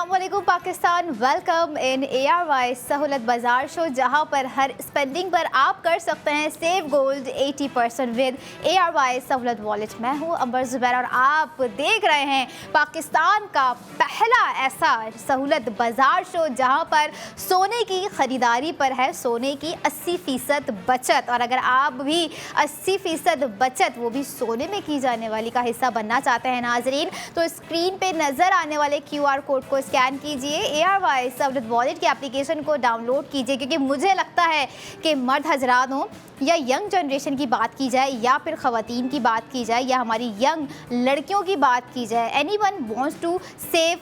अस्सलामुअलैकुम Pakistan, welcome in ARY Sahulat Bazaar show, जहां पर हर स्पेंडिंग पर आप कर सकते हैं सेव गोल्ड 80% विद ARY सहूलत वॉलेट। मैं हूं अंबर जुबैर और आप देख रहे हैं पाकिस्तान का पहला ऐसा सहूलत बाजार शो जहां पर सोने की ख़रीदारी पर है सोने की 80% बचत। और अगर आप भी 80% बचत वो भी सोने में की जाने वाली का हिस्सा बनना चाहते हैं नाजरीन, तो स्क्रीन पे नज़र आने वाले QR कोड को स्कैन कीजिए, ARY सहूलत वॉलेट की एप्लीकेशन को डाउनलोड कीजिए। क्योंकि मुझे लगता है कि मर्द हजरात हों या यंग जनरेशन की बात की जाए या फिर ख़वातीन की बात की जाए या हमारी यंग लड़कियों की बात की जाए, एनीवन वांट्स टू सेव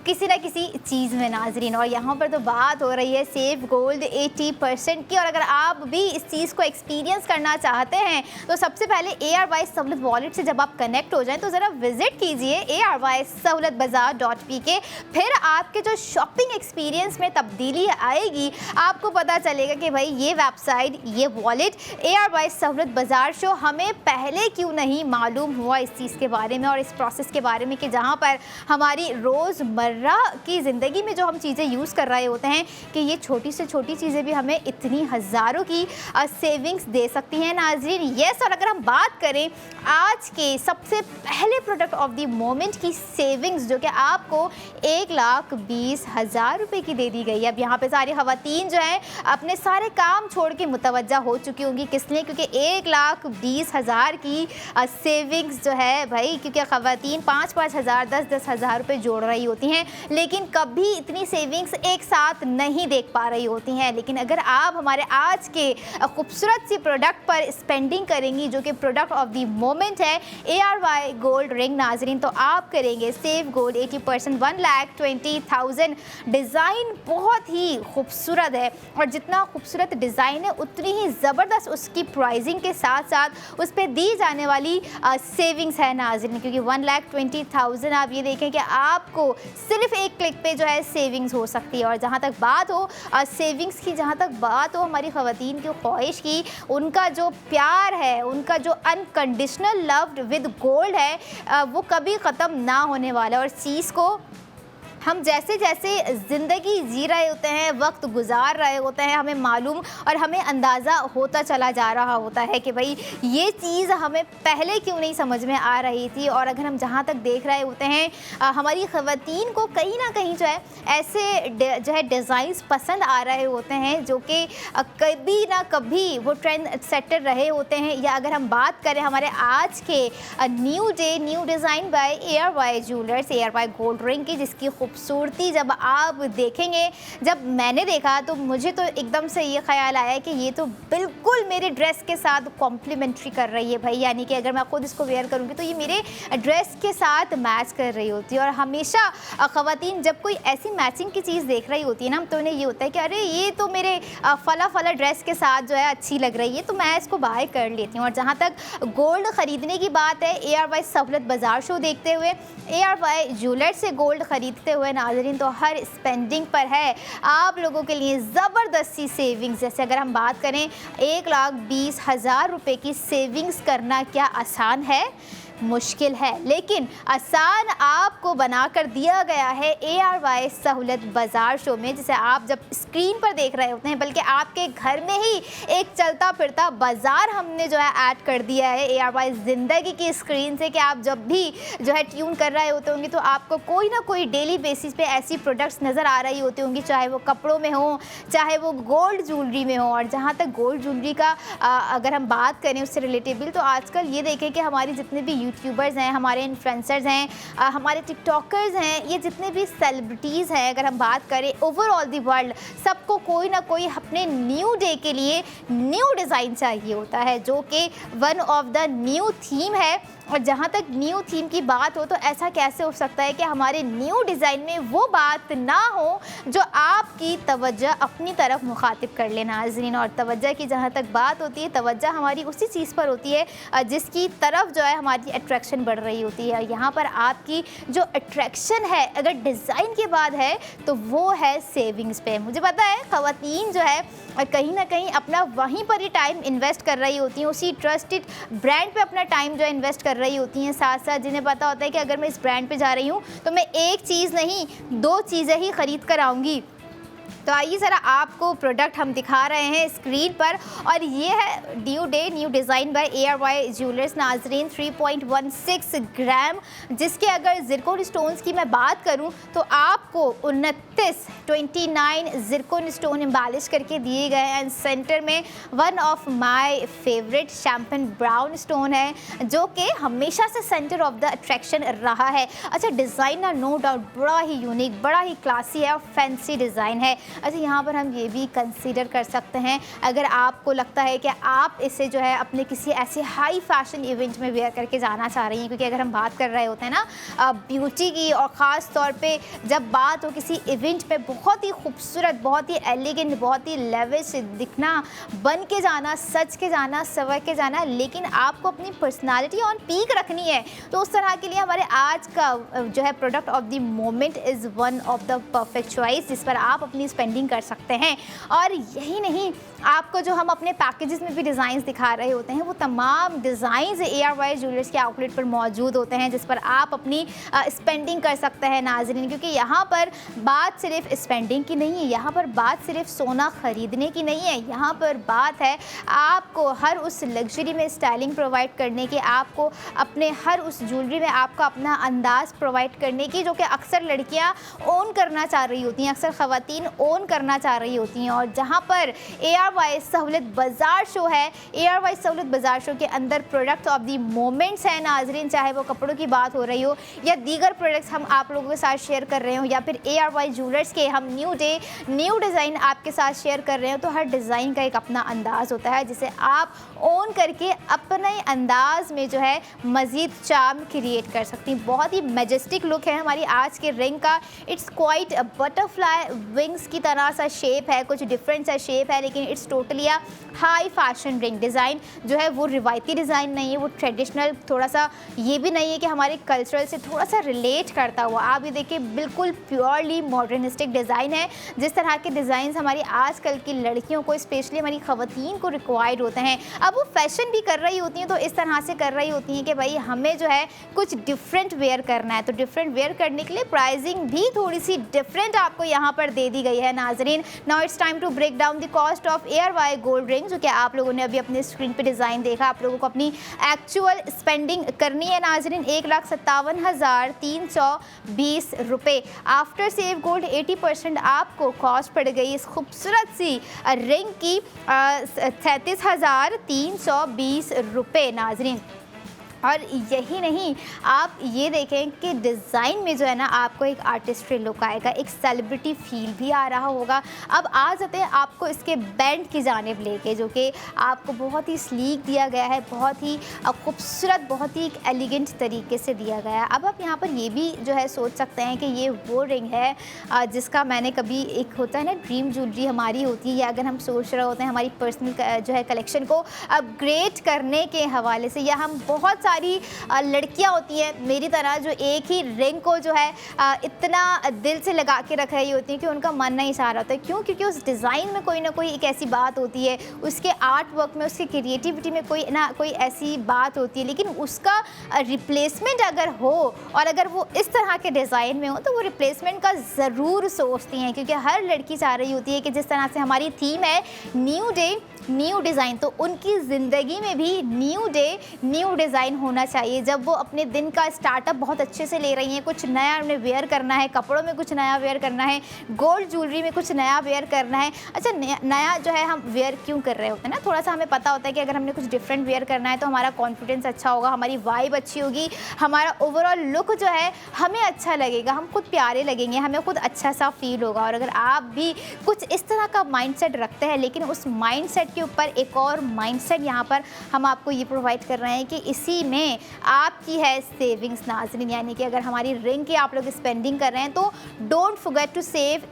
किसी ना किसी चीज़ में नाजरीन। और यहाँ पर तो बात हो रही है सेव गोल्ड 80% की। और अगर आप भी इस चीज़ को एक्सपीरियंस करना चाहते हैं तो सबसे पहले ARY सहूलत वॉलेट से जब आप कनेक्ट हो जाएं तो ज़रा विज़िट कीजिए ARY सहूलत बाज़ार.pk। फिर आपके जो शॉपिंग एक्सपीरियंस में तब्दीली आएगी, आपको पता चलेगा कि भाई ये वेबसाइट, ये वॉलेट ARY सहूलत बाज़ार शो हमें पहले क्यों नहीं मालूम हुआ इस चीज़ के बारे में और इस प्रोसेस के बारे में कि जहाँ पर हमारी रोज़मर्रा की ज़िंदगी में जो हम चीज़ें यूज़ कर रहे होते हैं कि ये छोटी से छोटी चीज़ें भी हमें इतनी हज़ारों की सेविंग्स दे सकती हैं नाज़रीन। यस, और अगर हम बात करें आज के सबसे पहले प्रोडक्ट ऑफ द मोमेंट की सेविंग्स, जो कि आपको 1,20,000 रुपये की दे दी गई है। अब यहाँ पे सारी ख़वातीन जो हैं अपने सारे काम छोड़ के मुतवज्जा हो चुकी होंगी, किस लिए? क्योंकि 1,20,000 की सेविंग्स जो है भाई, क्योंकि ख़वातीन 5-5 हज़ार 10-10 हज़ार रुपये जोड़ रही होती हैं, लेकिन कभी इतनी सेविंग्स एक साथ नहीं देख पा रही होती हैं। लेकिन अगर आप हमारे आज के खूबसूरत सी प्रोडक्ट पर स्पेंडिंग करेंगी, जो कि प्रोडक्ट ऑफ द मोमेंट है ARY गोल्ड रिंग नाजरीन, तो आप करेंगे सेव गोल्ड 80%, 1,20,000। डिज़ाइन बहुत ही खूबसूरत है और जितना खूबसूरत डिज़ाइन है उतनी ही ज़बरदस्त उसकी प्राइसिंग के साथ साथ उस पर दी जाने वाली सेविंग्स है नाजरीन। क्योंकि 1,20,000 आप ये देखें कि आपको सिर्फ एक क्लिक पे जो है सेविंग्स हो सकती है। और जहाँ तक बात हो सेविंग्स की, जहाँ तक बात हो हमारी ख़वातीन की ख्वाहिश की, उनका जो प्यार है, उनका जो अनकंडीशनल लव विद गोल्ड है, वो कभी ख़त्म ना होने वाला। और इस चीज़ को हम जैसे जैसे ज़िंदगी जी रहे होते हैं, वक्त गुजार रहे होते हैं, हमें मालूम और हमें अंदाज़ा होता चला जा रहा होता है कि भाई ये चीज़ हमें पहले क्यों नहीं समझ में आ रही थी। और अगर हम जहाँ तक देख रहे होते हैं हमारी ख़वातीन को कहीं ना कहीं जो है ऐसे जो है डिज़ाइंस पसंद आ रहे होते हैं जो कि कभी ना कभी वो ट्रेंड सेटर रहे होते हैं। या अगर हम बात करें हमारे आज के new design by ARY jewellers, ARY gold ring की, जिसकी खूबसूरती जब आप देखेंगे, जब मैंने देखा तो मुझे तो एकदम से ये ख्याल आया कि ये तो बिल्कुल मेरे ड्रेस के साथ कॉम्प्लीमेंट्री कर रही है भाई। यानी कि अगर मैं खुद इसको वेयर करूँगी तो ये मेरे ड्रेस के साथ मैच कर रही होती है। और हमेशा ख़वातीन जब कोई ऐसी मैचिंग की चीज़ देख रही होती है ना, तो उन्हें ये होता है कि अरे ये तो मेरे फला ड्रेस के साथ जो है अच्छी लग रही है, तो मैं इसको बाय कर लेती हूँ। और जहाँ तक गोल्ड ख़रीदने की बात है, ARY सहूलत बाज़ार शो देखते हुए, ARY ज्वेलर से गोल्ड ख़रीदते हुए नाज़रीन, तो हर स्पेंडिंग पर है आप लोगों के लिए ज़बरदस्त सी सेविंग्स। जैसे अगर हम बात करें 1,20,000 रुपये की सेविंग्स करना क्या आसान है? मुश्किल है, लेकिन आसान आपको बनाकर दिया गया है ARY सहूलत बाज़ार शो में, जिसे आप जब स्क्रीन पर देख रहे होते हैं, बल्कि आपके घर में ही एक चलता फिरता बाज़ार हमने जो है ऐड कर दिया है ARY ज़िंदगी की स्क्रीन से, कि आप जब भी जो है ट्यून कर रहे होते होंगे तो आपको कोई ना कोई डेली बेसिस पे ऐसी प्रोडक्ट्स नज़र आ रही होती होंगी, चाहे वो कपड़ों में हो, चाहे वो गोल्ड ज्वेलरी में हो। और जहाँ तक गोल्ड ज्वेलरी का अगर हम बात करें उससे रिलेटेबल, तो आजकल ये देखें कि हमारी जितने भी यूट्यूबर्स हैं, हमारे इन्फ्लुएंसर्स हैं, हमारे टिकटॉकर्स हैं, ये जितने भी सेलिब्रिटीज़ हैं, अगर हम बात करें ओवरऑल दी वर्ल्ड, सबको कोई ना कोई अपने न्यू डे के लिए न्यू डिज़ाइन चाहिए होता है, जो कि one of the new theme है। और जहाँ तक न्यू थीम की बात हो, तो ऐसा कैसे हो सकता है कि हमारे न्यू डिज़ाइन में वो बात ना हो जो आपकी तवज्जो अपनी तरफ मुखातिब कर ले नाज़रीन। और तवज्जो की जहाँ तक बात होती है, तवज्जो हमारी उसी चीज़ पर होती है जिसकी तरफ जो है हमारी अट्रैक्शन बढ़ रही होती है। यहाँ पर आपकी जो अट्रैक्शन है अगर डिज़ाइन के बाद है तो वो है सेविंग्स पे। मुझे पता है ख़वातीन जो है कहीं ना कहीं अपना वहीं पर ही टाइम इन्वेस्ट कर रही होती हैं, उसी ट्रस्टेड ब्रांड पे अपना टाइम जो है इन्वेस्ट कर रही होती हैं, साथ साथ जिन्हें पता होता है कि अगर मैं इस ब्रांड पे जा रही हूँ तो मैं एक चीज़ नहीं 2 चीज़ें ही ख़रीद कर आऊँगी। तो आइए ज़रा आपको प्रोडक्ट हम दिखा रहे हैं स्क्रीन पर, और ये है new day new design by ARY jewellers नाजरीन 3.16 ग्राम, जिसके अगर ज़िरकॉन स्टोन्स की मैं बात करूं तो आपको 29 ज़िरकॉन स्टोन एम्बेलिश करके दिए गए हैं। एंड सेंटर में one of my favourite champagne brown stone है, जो कि हमेशा से सेंटर ऑफ द अट्रैक्शन रहा है। अच्छा, डिज़ाइन ना नो डाउट बड़ा ही यूनिक, बड़ा ही क्लासी है और फैंसी डिज़ाइन है। अच्छा, यहाँ पर हम ये भी कंसीडर कर सकते हैं, अगर आपको लगता है कि आप इसे जो है अपने किसी ऐसे हाई फैशन इवेंट में वेयर करके जाना चाह रही हैं, क्योंकि अगर हम बात कर रहे होते हैं ना ब्यूटी की, और ख़ास तौर पे जब बात हो किसी इवेंट पे बहुत ही खूबसूरत, बहुत ही एलिगेंट, बहुत ही लेविश दिखना, बन के जाना, सज के जाना, सवर के जाना, लेकिन आपको अपनी पर्सनालिटी ऑन पीक रखनी है, तो उस तरह के लिए हमारे आज का जो है product of the moment is one of the perfect choice, जिस पर आप अपनी स्पेंडिंग कर सकते हैं। और यही नहीं, आपको जो हम अपने पैकेजेस में भी डिज़ाइंस दिखा रहे होते हैं, वो तमाम डिज़ाइंस ARY ज्वेलर्स के आउटलेट पर मौजूद होते हैं, जिस पर आप अपनी स्पेंडिंग कर सकते हैं नाज़रीन। क्योंकि यहाँ पर बात सिर्फ स्पेंडिंग की नहीं है, यहाँ पर बात सिर्फ सोना ख़रीदने की नहीं है, यहाँ पर बात है आपको हर उस लग्जरी में स्टाइलिंग प्रोवाइड करने की, आपको अपने हर उस ज्वेलरी में आपका अपना अंदाज़ प्रोवाइड करने की, जो कि अक्सर लड़कियाँ ओन करना चाह रही होती हैं, अक्सर ख़वातीन ओन करना चाह रही होती हैं। और जहाँ पर ARY सहूलत बाज़ार शो है, ARY सहूलत बाज़ार शो के अंदर प्रोडक्ट ऑफ दी मोमेंट्स हैं नाजरीन, चाहे वो कपड़ों की बात हो रही हो या दीगर प्रोडक्ट्स हम आप लोगों के साथ शेयर कर रहे हो, या फिर ARY ज्वेलर्स के हम न्यू डे न्यू डिज़ाइन आपके साथ शेयर कर रहे हो, तो हर डिज़ाइन का एक अपना अंदाज़ होता है, जिसे आप ओन करके अपने अंदाज में जो है मज़ीद चार्म क्रिएट कर सकती हैं। बहुत ही मैजेस्टिक लुक है हमारी आज के रिंग का। इट्स क्वाइट बटरफ्लाई विंग्स की तरह सा शेप है, कुछ डिफरेंट सा शेप है, लेकिन it's totally a high fashion ring. Design जो है वो रिवायती डिज़ाइन नहीं है, वो ट्रेडिशनल, थोड़ा सा ये भी नहीं है कि हमारे कल्चरल से थोड़ा सा रिलेट करता हुआ। आप ये देखिए, बिल्कुल प्योरली मॉडर्निस्टिक डिज़ाइन है। जिस तरह के डिज़ाइन हमारी आजकल की लड़कियों को, स्पेशली हमारी ख़वातीन को रिक्वायर्ड होते हैं, अब वो फैशन भी कर रही होती हैं तो इस तरह से कर रही होती हैं कि भाई हमें जो है कुछ डिफरेंट वेयर करना है, तो डिफरेंट वेयर करने के लिए प्राइसिंग भी थोड़ी सी डिफरेंट आपको यहाँ पर दे दी गई है नाजरीन। Now it's time to break down the cost of ARY gold ring, जो कि आप लोगों ने अभी अपने स्क्रीन पे डिज़ाइन देखा। आप लोगों को अपनी एक्चुअल स्पेंडिंग करनी है नाजरीन 1,57,320 रुपये। आफ्टर सेव गोल्ड 80% आपको कॉस्ट पड़ गई इस खूबसूरत सी रिंग की 37,320 रुपये नाजरीन। और यही नहीं, आप ये देखें कि डिज़ाइन में जो है ना आपको एक आर्टिस्ट्री लुक आएगा, एक सेलिब्रिटी फील भी आ रहा होगा। अब आ जाते हैं आपको इसके बैंड की जानिब लेके, जो कि आपको बहुत ही स्लीक दिया गया है, बहुत ही खूबसूरत, बहुत ही एक एलिगेंट तरीके से दिया गया है। अब आप यहाँ पर ये भी जो है सोच सकते हैं कि ये वो रिंग है जिसका मैंने कभी, एक होता है ना ड्रीम ज्वेलरी हमारी होती है, या अगर हम सोच रहे होते हैं हमारी पर्सनल जो है कलेक्शन को अपग्रेड करने के हवाले से, या हम बहुत सारी लड़कियां होती हैं मेरी तरह जो एक ही रिंग को जो है इतना दिल से लगा के रख रही होती हैं कि उनका मन नहीं चाह रहा होता है। क्यों? क्योंकि उस डिज़ाइन में कोई ना कोई एक ऐसी बात होती है, उसके आर्ट वर्क में, उसकी क्रिएटिविटी में कोई ना कोई ऐसी बात होती है, लेकिन उसका रिप्लेसमेंट अगर हो और अगर वो इस तरह के डिज़ाइन में हो तो वो रिप्लेसमेंट का ज़रूर सोचती हैं, क्योंकि हर लड़की चाह रही होती है कि जिस तरह से हमारी थीम है न्यू डे न्यू डिज़ाइन, तो उनकी ज़िंदगी में भी न्यू डे न्यू डिज़ाइन होना चाहिए। जब वो अपने दिन का स्टार्टअप बहुत अच्छे से ले रही हैं, कुछ नया उन्हें वेयर करना है, कपड़ों में कुछ नया वेयर करना है, गोल्ड ज्वेलरी में कुछ नया वेयर करना है। अच्छा, नया जो है हम वेयर क्यों कर रहे होते हैं ना, थोड़ा सा हमें पता होता है कि अगर हमने कुछ डिफरेंट वेयर करना है तो हमारा कॉन्फिडेंस अच्छा होगा, हमारी वाइब अच्छी होगी, हमारा ओवरऑल लुक जो है हमें अच्छा लगेगा, हम खुद प्यारे लगेंगे, हमें खुद अच्छा सा फील होगा। और अगर आप भी कुछ इस तरह का माइंडसेट रखते हैं, लेकिन उस माइंडसेट के ऊपर एक और माइंडसेट यहाँ पर हम आपको ये प्रोवाइड कर रहे हैं कि इसी में आपकी है सेविंग्स नाज़रीन, यानी कि अगर हमारी रिंग की आप लोग स्पेंडिंग कर रहे हैं तो don't forget to save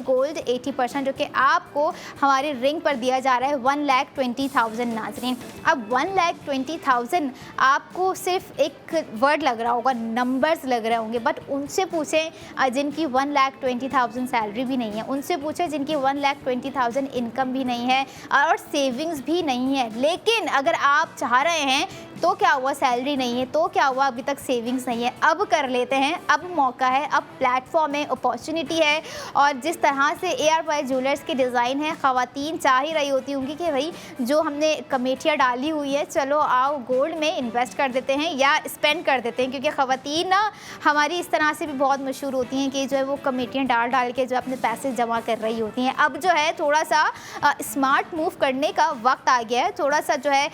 gold 80%, जो कि आपको हमारी रिंग पर दिया जा रहा है 1,20,000 नाज़रीन। अब 1,20,000 आपको सिर्फ एक वर्ड लग रहा होगा, नंबर्स लग रहे होंगे, बट उनसे पूछें जिनकी 1,20,000 सैलरी भी नहीं है, उनसे पूछें जिनकी 1,20,000 इनकम भी नहीं है और सेविंग्स भी नहीं है, लेकिन अगर आप चाह रहे हैं तो क्या हुआ, सैलरी नहीं है तो क्या हुआ, अभी तक सेविंग्स नहीं है, अब कर लेते हैं, अब मौका है, अब प्लेटफॉर्म है, अपॉर्चुनिटी है। और जिस तरह से ARY ज्वेलर्स के डिज़ाइन है, ख़वातीन चाह ही रही होती होंगी कि भाई जो हमने कमेटियाँ डाली हुई है, चलो आओ गोल्ड में इन्वेस्ट कर देते हैं या स्पेंड कर देते हैं, क्योंकि ख़वातीन ना हमारी इस तरह से भी बहुत मशहूर होती हैं कि जो है वो कमेटियाँ डाल डाल के जो अपने पैसे जमा कर रही होती हैं। अब जो है थोड़ा सा स्मार्ट मूव करने का वक्त आ गया है, थोड़ा सा जो है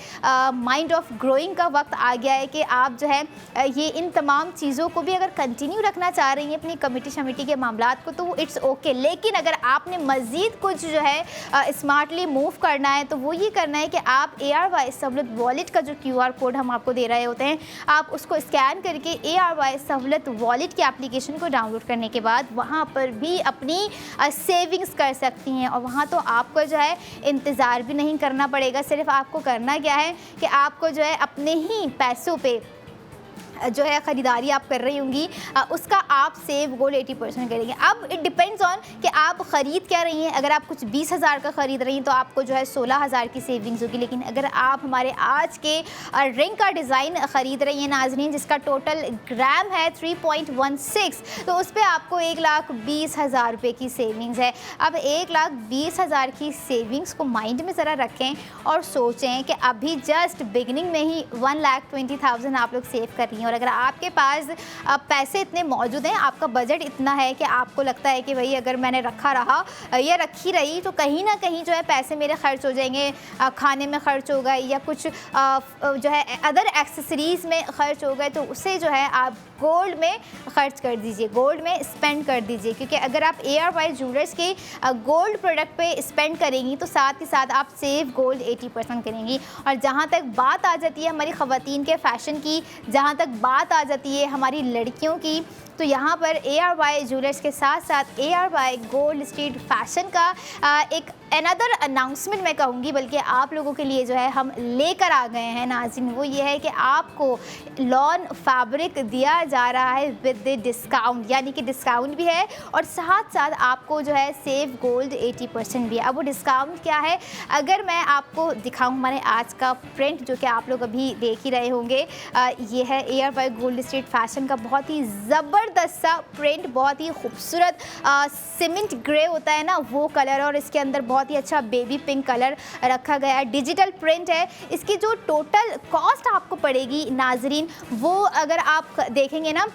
माइंड ऑफ ग्रोइंग का वक्त आ गया है कि आप जो है ये इन तमाम चीज़ों को भी अगर कंटिन्यू रखना चाह रही हैं अपनी कमेटी शमेटी के मामलात को, तो वो इट्स ओके। लेकिन अगर आपने मज़ीद कुछ जो है स्मार्टली मूव करना है तो वो ये करना है कि आप ARY सहूलत वॉलेट का जो QR कोड हम आपको दे रहे होते हैं, आप उसको स्कैन करके ARY सहूलत वॉलेट की एप्लीकेशन को डाउनलोड करने के बाद वहाँ पर भी अपनी सेविंग्स कर सकती हैं। और वहाँ तो आपको जो है इंतज़ार भी नहीं करना पड़ेगा, सिर्फ आपको करना क्या है कि आपको जो है अपने ही पैसों पे जो है ख़रीदारी आप कर रही होंगी, उसका आप सेव गोल्ड 80% करेंगे। अब इट डिपेंड्स ऑन कि आप ख़रीद क्या रही हैं। अगर आप कुछ 20,000 का ख़रीद रही हैं तो आपको जो है 16,000 की सेविंग्स होगी। लेकिन अगर आप हमारे आज के रिंग का डिज़ाइन ख़रीद रही हैं नाज़रीन, जिसका टोटल ग्राम है 3.16, तो उस पर आपको 1,20,000 रुपये की सेविंग्स है। अब 1,20,000 की सेविंग्स को माइंड में ज़रा रखें और सोचें कि अभी जस्ट बिगनिंग में ही 1,20,000 आप लोग सेव कर रही हैं। और अगर आपके पास पैसे इतने मौजूद हैं, आपका बजट इतना है कि आपको लगता है कि भाई अगर मैंने रखा रहा या रखी रही तो कहीं ना कहीं जो है पैसे मेरे खर्च हो जाएंगे, खाने में खर्च हो गए या कुछ जो है अदर एक्सेसरीज़ में खर्च हो गए, तो उसे जो है आप गोल्ड में खर्च कर दीजिए, गोल्ड में स्पेंड कर दीजिए। क्योंकि अगर आप ARY ज्वेलर्स के गोल्ड प्रोडक्ट पे स्पेंड करेंगी तो साथ ही साथ आप सेव गोल्ड 80% करेंगी। और जहाँ तक बात आ जाती है हमारी ख़वातीन के फ़ैशन की, जहाँ तक बात आ जाती है हमारी लड़कियों की, तो यहाँ पर ARY ज्वेलर्स के साथ साथ ARY गोल्ड स्ट्रीट फैशन का एक अनदर अनाउंसमेंट मैं कहूँगी, बल्कि आप लोगों के लिए जो है हम लेकर आ गए हैं नाज़रीन, वो ये है कि आपको लॉन फैब्रिक दिया जा रहा है विद डिस्काउंट, यानी कि डिस्काउंट भी है और साथ साथ आपको जो है सेव गोल्ड 80% भी है। अब वो डिस्काउंट क्या है, अगर मैं आपको दिखाऊँ हमारे आज का प्रिंट जो कि आप लोग अभी देख ही रहे होंगे, ये है ARY गोल्ड स्ट्रीट फैशन का बहुत ही ज़बरदस्त सा प्रिंट, बहुत ही खूबसूरत सीमेंट ग्रे होता है ना वो कलर, और इसके अंदर बहुत ही अच्छा बेबी पिंक कलर रखा गया है, डिजिटल प्रिंट है। इसकी जो टोटल कॉस्ट आपको पड़ेगी नाजरीन, वो अगर आप देखेंगे ना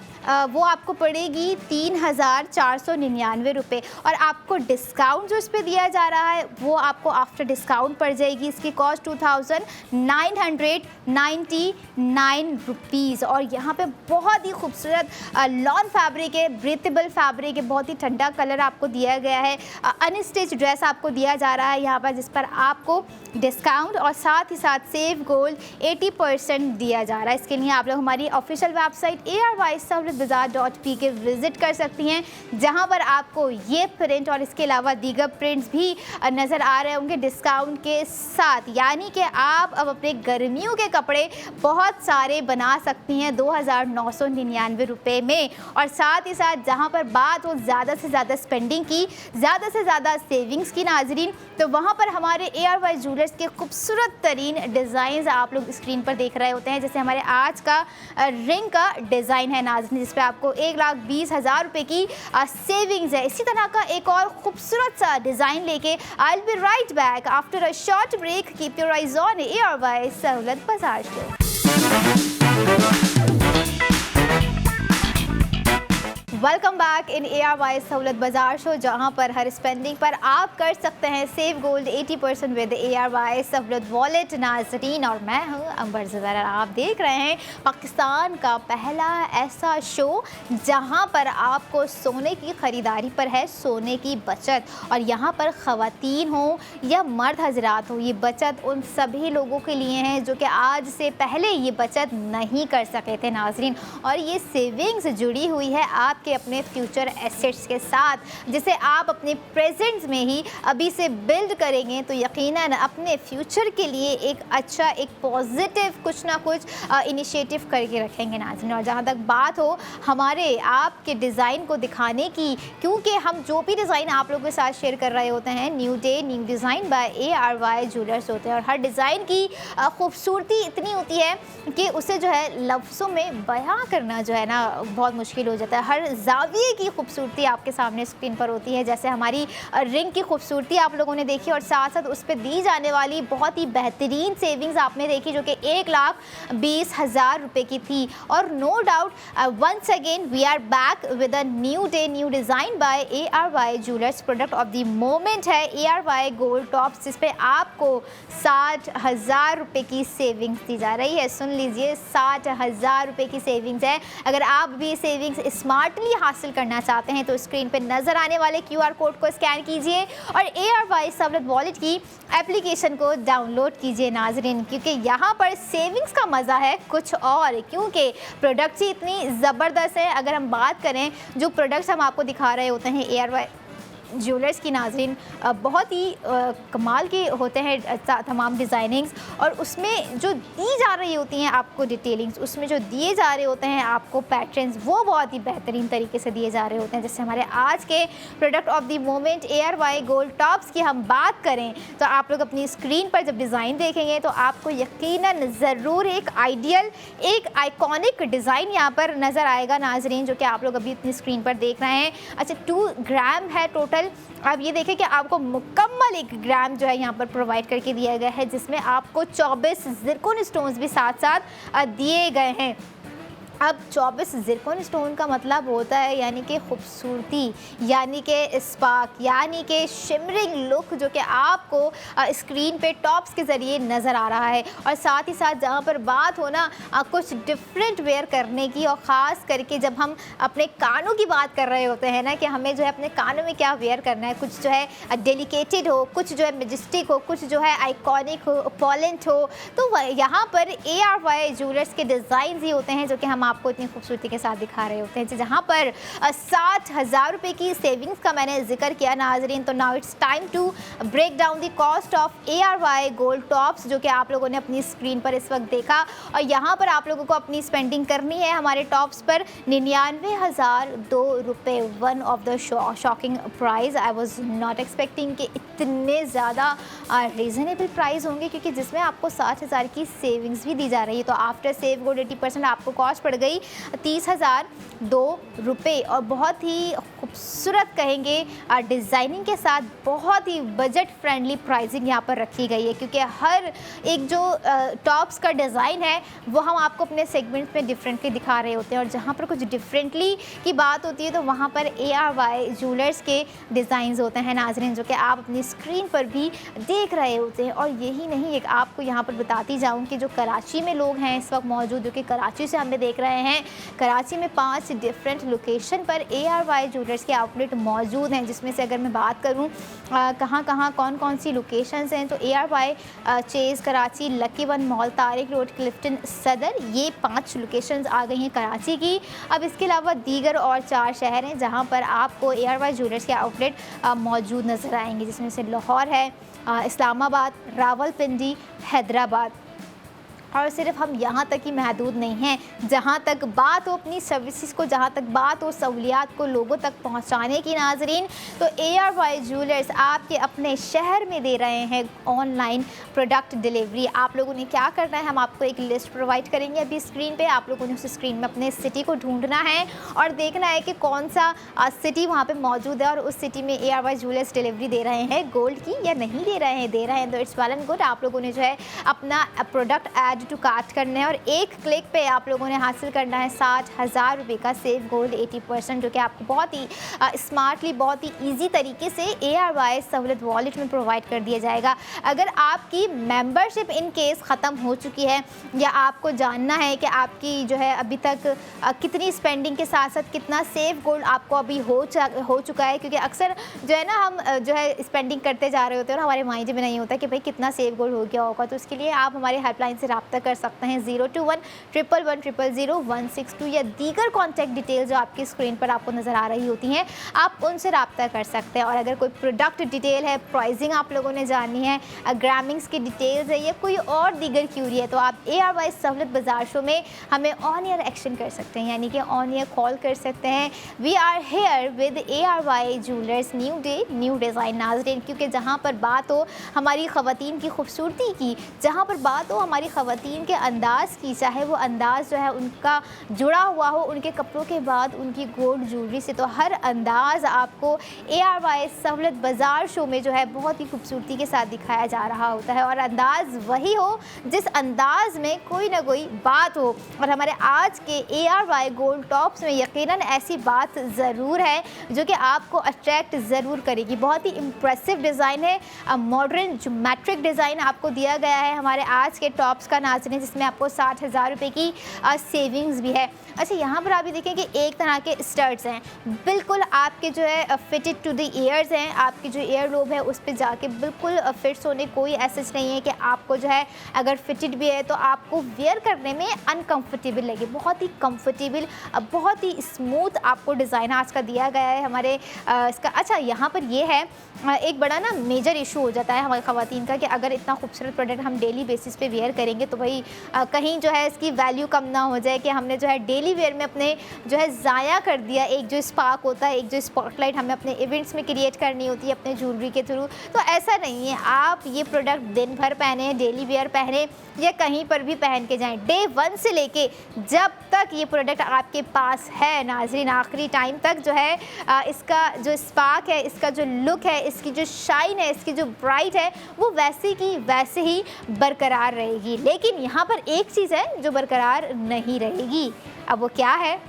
वो आपको पड़ेगी 3,499 रुपये, और आपको डिस्काउंट जो इस पर दिया जा रहा है वो आपको आफ्टर डिस्काउंट पड़ जाएगी। इसकी कॉस्ट 2,999 रुपीज़। और यहाँ पे बहुत ही खूबसूरत लॉन फैब्रिक है, ब्रीथेबल फैब्रिक है, बहुत ही ठंडा कलर आपको दिया गया है। अनस्टिच ड्रेस आपको दिया जा रहा है यहाँ पर, जिस पर आपको डिस्काउंट और साथ ही साथ सेव गोल्ड 80% दिया जा रहा है। इसके लिए आप लोग हमारी ऑफिशियल वेबसाइट ARY-bazaar.p के विज़िट कर सकती हैं, जहां पर आपको ये प्रिंट और इसके अलावा दीगर प्रिंट्स भी नज़र आ रहे होंगे डिस्काउंट के साथ। यानी कि आप अब अपने गर्मियों के कपड़े बहुत सारे बना सकती हैं 2,999 रुपये में। और साथ ही साथ जहां पर बात हो ज़्यादा से ज़्यादा स्पेंडिंग की, ज़्यादा से ज़्यादा सेविंग्स की नाजरीन, तो वहाँ पर हमारे ARY ज्वेलर्स के खूबसूरत तरीन डिज़ाइन आप लोग स्क्रीन पर देख रहे होते हैं। जैसे हमारे आज का रिंग का डिज़ाइन है नाज़रीन, जिस पे आपको 1,20,000 रुपये की सेविंग्स है। इसी तरह का एक और खूबसूरत सा डिज़ाइन लेके I will be right back after a short break. Keep your eyes on ARY Sahulat Bazaar show. Welcome back in ARY Sahulat Bazaar show, जहां पर हर स्पेंडिंग पर आप कर सकते हैं सेव गोल्ड 80% विद ARY सहूलत वॉलेट नाज़रीन। और मैं हूं अंबर ज़ुबैर, आप देख रहे हैं पाकिस्तान का पहला ऐसा शो जहां पर आपको सोने की ख़रीदारी पर है सोने की बचत। और यहां पर ख़वातीन हो या मर्द हजरात हो, ये बचत उन सभी लोगों के लिए हैं जो कि आज से पहले ये बचत नहीं कर सके थे नाज़रीन। और ये सेविंग्स जुड़ी हुई है आपके आपके अपने फ्यूचर एसेट्स के साथ, जिसे आप अपने प्रेजेंट्स में ही अभी से बिल्ड करेंगे तो यकीनन अपने फ्यूचर के लिए एक अच्छा, एक पॉजिटिव कुछ ना कुछ इनिशिएटिव करके रखेंगे नाज़रीन। और जहाँ तक बात हो हमारे आपके डिज़ाइन को दिखाने की, क्योंकि हम जो भी डिज़ाइन आप लोगों के साथ शेयर कर रहे होते हैं new day new design by ARY jewellers होते हैं, और हर डिज़ाइन की खूबसूरती इतनी होती है कि उसे जो है लफ्ज़ों में बयां करना जो है ना बहुत मुश्किल हो जाता है। हर जाविये की खूबसूरती आपके सामने स्क्रीन पर होती है, जैसे हमारी रिंग की खूबसूरती आप लोगों ने देखी, और साथ साथ उस पर दी जाने वाली बहुत ही बेहतरीन सेविंग्स आपने देखी जो कि 1,20,000 रुपये की थी। और no doubt once again we are back with a new day new design by ARY jewellers. Product of the moment है ARY गोल्ड टॉप्स, जिस पे आपको 60,000 रुपये की सेविंग्स दी जा रही है। सुन लीजिए, 60,000 रुपये की सेविंग्स है। अगर आप भी सेविंग्स स्मार्टली हासिल करना चाहते हैं तो स्क्रीन पे नज़र आने वाले QR कोड को स्कैन कीजिए और ARY सहूलत वॉलेट की एप्लीकेशन को डाउनलोड कीजिए नाजरीन, क्योंकि यहाँ पर सेविंग्स का मज़ा है कुछ और, क्योंकि प्रोडक्ट्स ही इतनी ज़बरदस्त है। अगर हम बात करें जो प्रोडक्ट्स हम आपको दिखा रहे होते हैं ARY ज्वेलर्स की नाजरीन, बहुत ही कमाल के होते हैं तमाम डिज़ाइनिंग्स, और उसमें जो दी जा रही होती हैं आपको डिटेलिंग्स, उसमें जो दिए जा रहे होते हैं आपको पैटर्न्स, वो बहुत ही बेहतरीन तरीके से दिए जा रहे होते हैं। जैसे हमारे आज के product of the moment ARY gold tops की हम बात करें तो आप लोग अपनी स्क्रीन पर जब डिज़ाइन देखेंगे तो आपको यकीनन ज़रूर एक आइडियल, एक आइकॉनिक डिज़ाइन यहाँ पर नज़र आएगा नाजरीन, जो कि आप लोग अभी अपनी स्क्रीन पर देख रहे हैं। अच्छा, 2 ग्राम है टोटल। आप ये देखें कि आपको मुकम्मल 1 ग्राम जो है यहाँ पर प्रोवाइड करके दिया गया है, जिसमें आपको 24 ज़िरकॉन स्टोन्स भी साथ साथ दिए गए हैं। अब 24 ज़िरकॉन स्टोन का मतलब होता है यानी कि खूबसूरती, यानी कि स्पार्क, यानी कि शिमरिंग लुक जो कि आपको स्क्रीन पे टॉप्स के ज़रिए नज़र आ रहा है। और साथ ही साथ जहाँ पर बात हो ना कुछ डिफरेंट वेयर करने की, और ख़ास करके जब हम अपने कानों की बात कर रहे होते हैं ना कि हमें जो है अपने कानों में क्या वेयर करना है, कुछ जो है डेलिकेटेड हो, कुछ जो है मेजेस्टिक हो, कुछ जो है आइकॉनिक हो, ऑपोलेंट हो, तो यहाँ पर ARY ज्वेलर्स के डिज़ाइन ही होते हैं जो कि हम आपको इतनी खूबसूरती के साथ दिखा रहे होते हैं। जहाँ पर 60,000 रुपये की सेविंग्स का मैंने जिक्र किया नाजरीन, तो now it's time to break down the cost of ARY gold tops, जो कि आप लोगों ने अपनी स्क्रीन पर इस वक्त देखा। और यहाँ पर आप लोगों को अपनी स्पेंडिंग करनी है हमारे टॉप्स पर 99,002 रुपये। One of the shocking price. I was not expecting कि इतने ज़्यादा रीज़नेबल प्राइस होंगे, क्योंकि जिसमें आपको 60,000 की सेविंग्स भी दी जा रही है। तो आफ्टर सेव गोल्ड 80% आपको कॉस्ट पड़ गई 30,002 रुपये, और बहुत ही खूबसूरत कहेंगे डिज़ाइनिंग के साथ बहुत ही बजट फ्रेंडली प्राइसिंग यहाँ पर रखी गई है, क्योंकि हर एक जो टॉप्स का डिज़ाइन है वो हम आपको अपने सेगमेंट में डिफरेंटली दिखा रहे होते हैं। और जहाँ पर कुछ डिफरेंटली की बात होती है तो वहाँ पर ARY ज्वेलर्स के डिज़ाइंस होते हैं नाजरीन, जो कि आप अपनी स्क्रीन पर भी देख रहे होते हैं। और यही नहीं, एक आपको यहाँ पर बताती जाऊँ कि जो कराची में लोग हैं इस वक्त मौजूद, जो कि कराची से हमें देख रहे हैं, कराची में 5 डिफरेंट लोकेशन पर ARY ज्वेलर्स के आउटलेट मौजूद हैं, जिसमें से अगर मैं बात करूं कहाँ कहाँ कौन कौन सी लोकेशंस हैं, तो ARY Chase Karachi, lucky one mall, Tariq road, Clifton सदर, ये 5 लोकेशंस आ गई हैं कराची की। अब इसके अलावा दीगर और 4 शहर हैं जहाँ पर आपको ARY ज्वेलर्स के आउटलेट मौजूद नज़र आएंगे, जिसमें से लाहौर है, इस्लामाबाद, रावलपिंडी, हैदराबाद। और सिर्फ हम यहाँ तक ही महदूद नहीं हैं। जहाँ तक बात हो अपनी सर्विसेज को, जहाँ तक बात हो सहूलियात को लोगों तक पहुँचाने की नाजरीन, तो ARY ज्वेलर्स आपके अपने शहर में दे रहे हैं ऑनलाइन प्रोडक्ट डिलीवरी। आप लोगों ने क्या करना है, हम आपको एक लिस्ट प्रोवाइड करेंगे अभी स्क्रीन पे। आप लोगों ने उस स्क्रीन में अपने सिटी को ढूंढना है और देखना है कि कौन सा सिटी वहाँ पर मौजूद है और उस सिटी में ARY ज्वेलर्स डिलीवरी दे रहे हैं गोल्ड की या नहीं दे रहे हैं तो इट्स वेल एंड गुड। आप लोगों ने जो है अपना प्रोडक्ट ऐड टू कार्ट करना है और एक क्लिक पे आप लोगों ने हासिल करना है 60,000 रुपये का सेव गोल्ड 80%, जो कि आपको बहुत ही स्मार्टली, बहुत ही इजी तरीके से ARY सहूलत वॉलेट में प्रोवाइड कर दिया जाएगा। अगर आपकी मेंबरशिप इन केस ख़त्म हो चुकी है या आपको जानना है कि आपकी जो है अभी तक कितनी स्पेंडिंग के साथ साथ कितना सेव गोल्ड आपको अभी हो चुका है, क्योंकि अक्सर जो है ना हम जो है स्पेंडिंग करते जा रहे होते हैं और हमारे माइंड में नहीं होता कि भाई कितना सेव गोल्ड हो गया होगा, तो उसके लिए आप हमारे हेल्पलाइन से रब्ता रब्ता कर सकते हैं 021-111-00162 या दीगर कॉन्टैक्ट डिटेल जो आपकी स्क्रीन पर आपको नज़र आ रही होती हैं, आप उनसे रब्ता कर सकते हैं। और अगर कोई प्रोडक्ट डिटेल है, प्राइसिंग आप लोगों ने जाननी है, ग्रामिंग्स की डिटेल्स है या कोई और दीगर क्यूरी है, तो आप ARY सहूलत बाजार शो में हमें ऑन एयर एक्शन कर सकते हैं, यानी कि ऑन एयर कॉल कर सकते हैं। We are here with ARY jewellers, new day new design. नाज़रीन, क्योंकि जहाँ पर बात हो हमारी ख़वातीन की खूबसूरती की, जहाँ पर बात हो हमारी ख़वातीन के अंदाज़ की, चाहे वो अंदाज़ जो है उनका जुड़ा हुआ हो उनके कपड़ों के बाद उनकी गोल्ड ज्वेलरी से, तो हर अंदाज़ आपको ARY सहूलत बाजार शो में जो है बहुत ही खूबसूरती के साथ दिखाया जा रहा होता है। और अंदाज़ वही हो जिस अंदाज़ में कोई ना कोई बात हो। और हमारे आज के ARY गोल्ड टॉप्स में यकीनन ऐसी बात ज़रूर है जो कि आपको अट्रैक्ट ज़रूर करेगी। बहुत ही इम्प्रेसिव डिज़ाइन है, मॉडर्न ज्योमेट्रिक डिज़ाइन आपको दिया गया है हमारे आज के टॉप्स का नाज़रीन, जिसमें आपको 60,000 रुपये की सेविंग्स भी है। अच्छा, यहाँ पर आप भी देखें कि एक तरह के स्टड्स हैं, बिल्कुल आपके जो है फिटेड टू द ईयर्स हैं, आपकी जो ईयर लोब है उस पर जाके बिल्कुल फिट्स होने कोई ऐसा नहीं है कि आपको जो है अगर फिटेड भी है तो आपको वेयर करने में अनकंफर्टेबल लगे। बहुत ही कंफर्टेबल, बहुत ही स्मूथ आपको डिज़ाइन आज का दिया गया है हमारे इसका। अच्छा, यहाँ पर ये है एक बड़ा ना मेजर इशू हो जाता है हमारी ख़वातीन का कि अगर इतना खूबसूरत प्रोडक्ट हम डेली बेसिस पे वेयर करेंगे तो भाई कहीं जो है इसकी वैल्यू कम ना हो जाए कि हमने जो है डेली वेयर में अपने जो है ज़ाया कर दिया। एक जो स्पार्क होता है, एक जो स्पॉटलाइट हमें अपने इवेंट्स में क्रिएट करनी होती है अपने ज्वेलरी के थ्रू, तो ऐसा नहीं है। आप ये प्रोडक्ट दिन भर पहने, डेली वेयर पहने या कहीं पर भी पहन के जाएं, डे 1 से लेके जब तक ये प्रोडक्ट आपके पास है नाज़रीन, आखिरी टाइम तक जो है इसका जो स्पार्क है, इसका जो लुक है, इसकी जो शाइन है, इसकी जो ब्राइट है, वो वैसे की वैसे ही बरकरार रहेगी। लेकिन यहाँ पर एक चीज़ है जो बरकरार नहीं रहेगी, अब वो क्या है?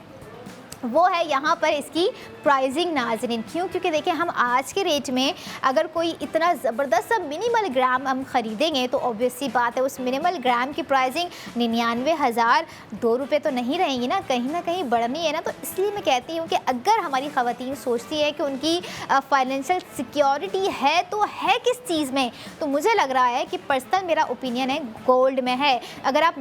वो है यहाँ पर इसकी प्राइसिंग नाज़रीन। क्यों? क्योंकि देखिए हम आज के रेट में अगर कोई इतना ज़बरदस्त सा मिनिमल ग्राम हम ख़रीदेंगे तो ऑब्वियस सी बात है उस मिनिमल ग्राम की प्राइसिंग 99,002 रुपये तो नहीं रहेंगी ना कहीं बढ़नी है ना। तो इसलिए मैं कहती हूँ कि अगर हमारी ख़वातीन सोचती है कि उनकी फाइनेंशियल सिक्योरिटी है तो है किस चीज़ में, तो मुझे लग रहा है कि पर्सनल मेरा ओपिनियन है गोल्ड में है। अगर आप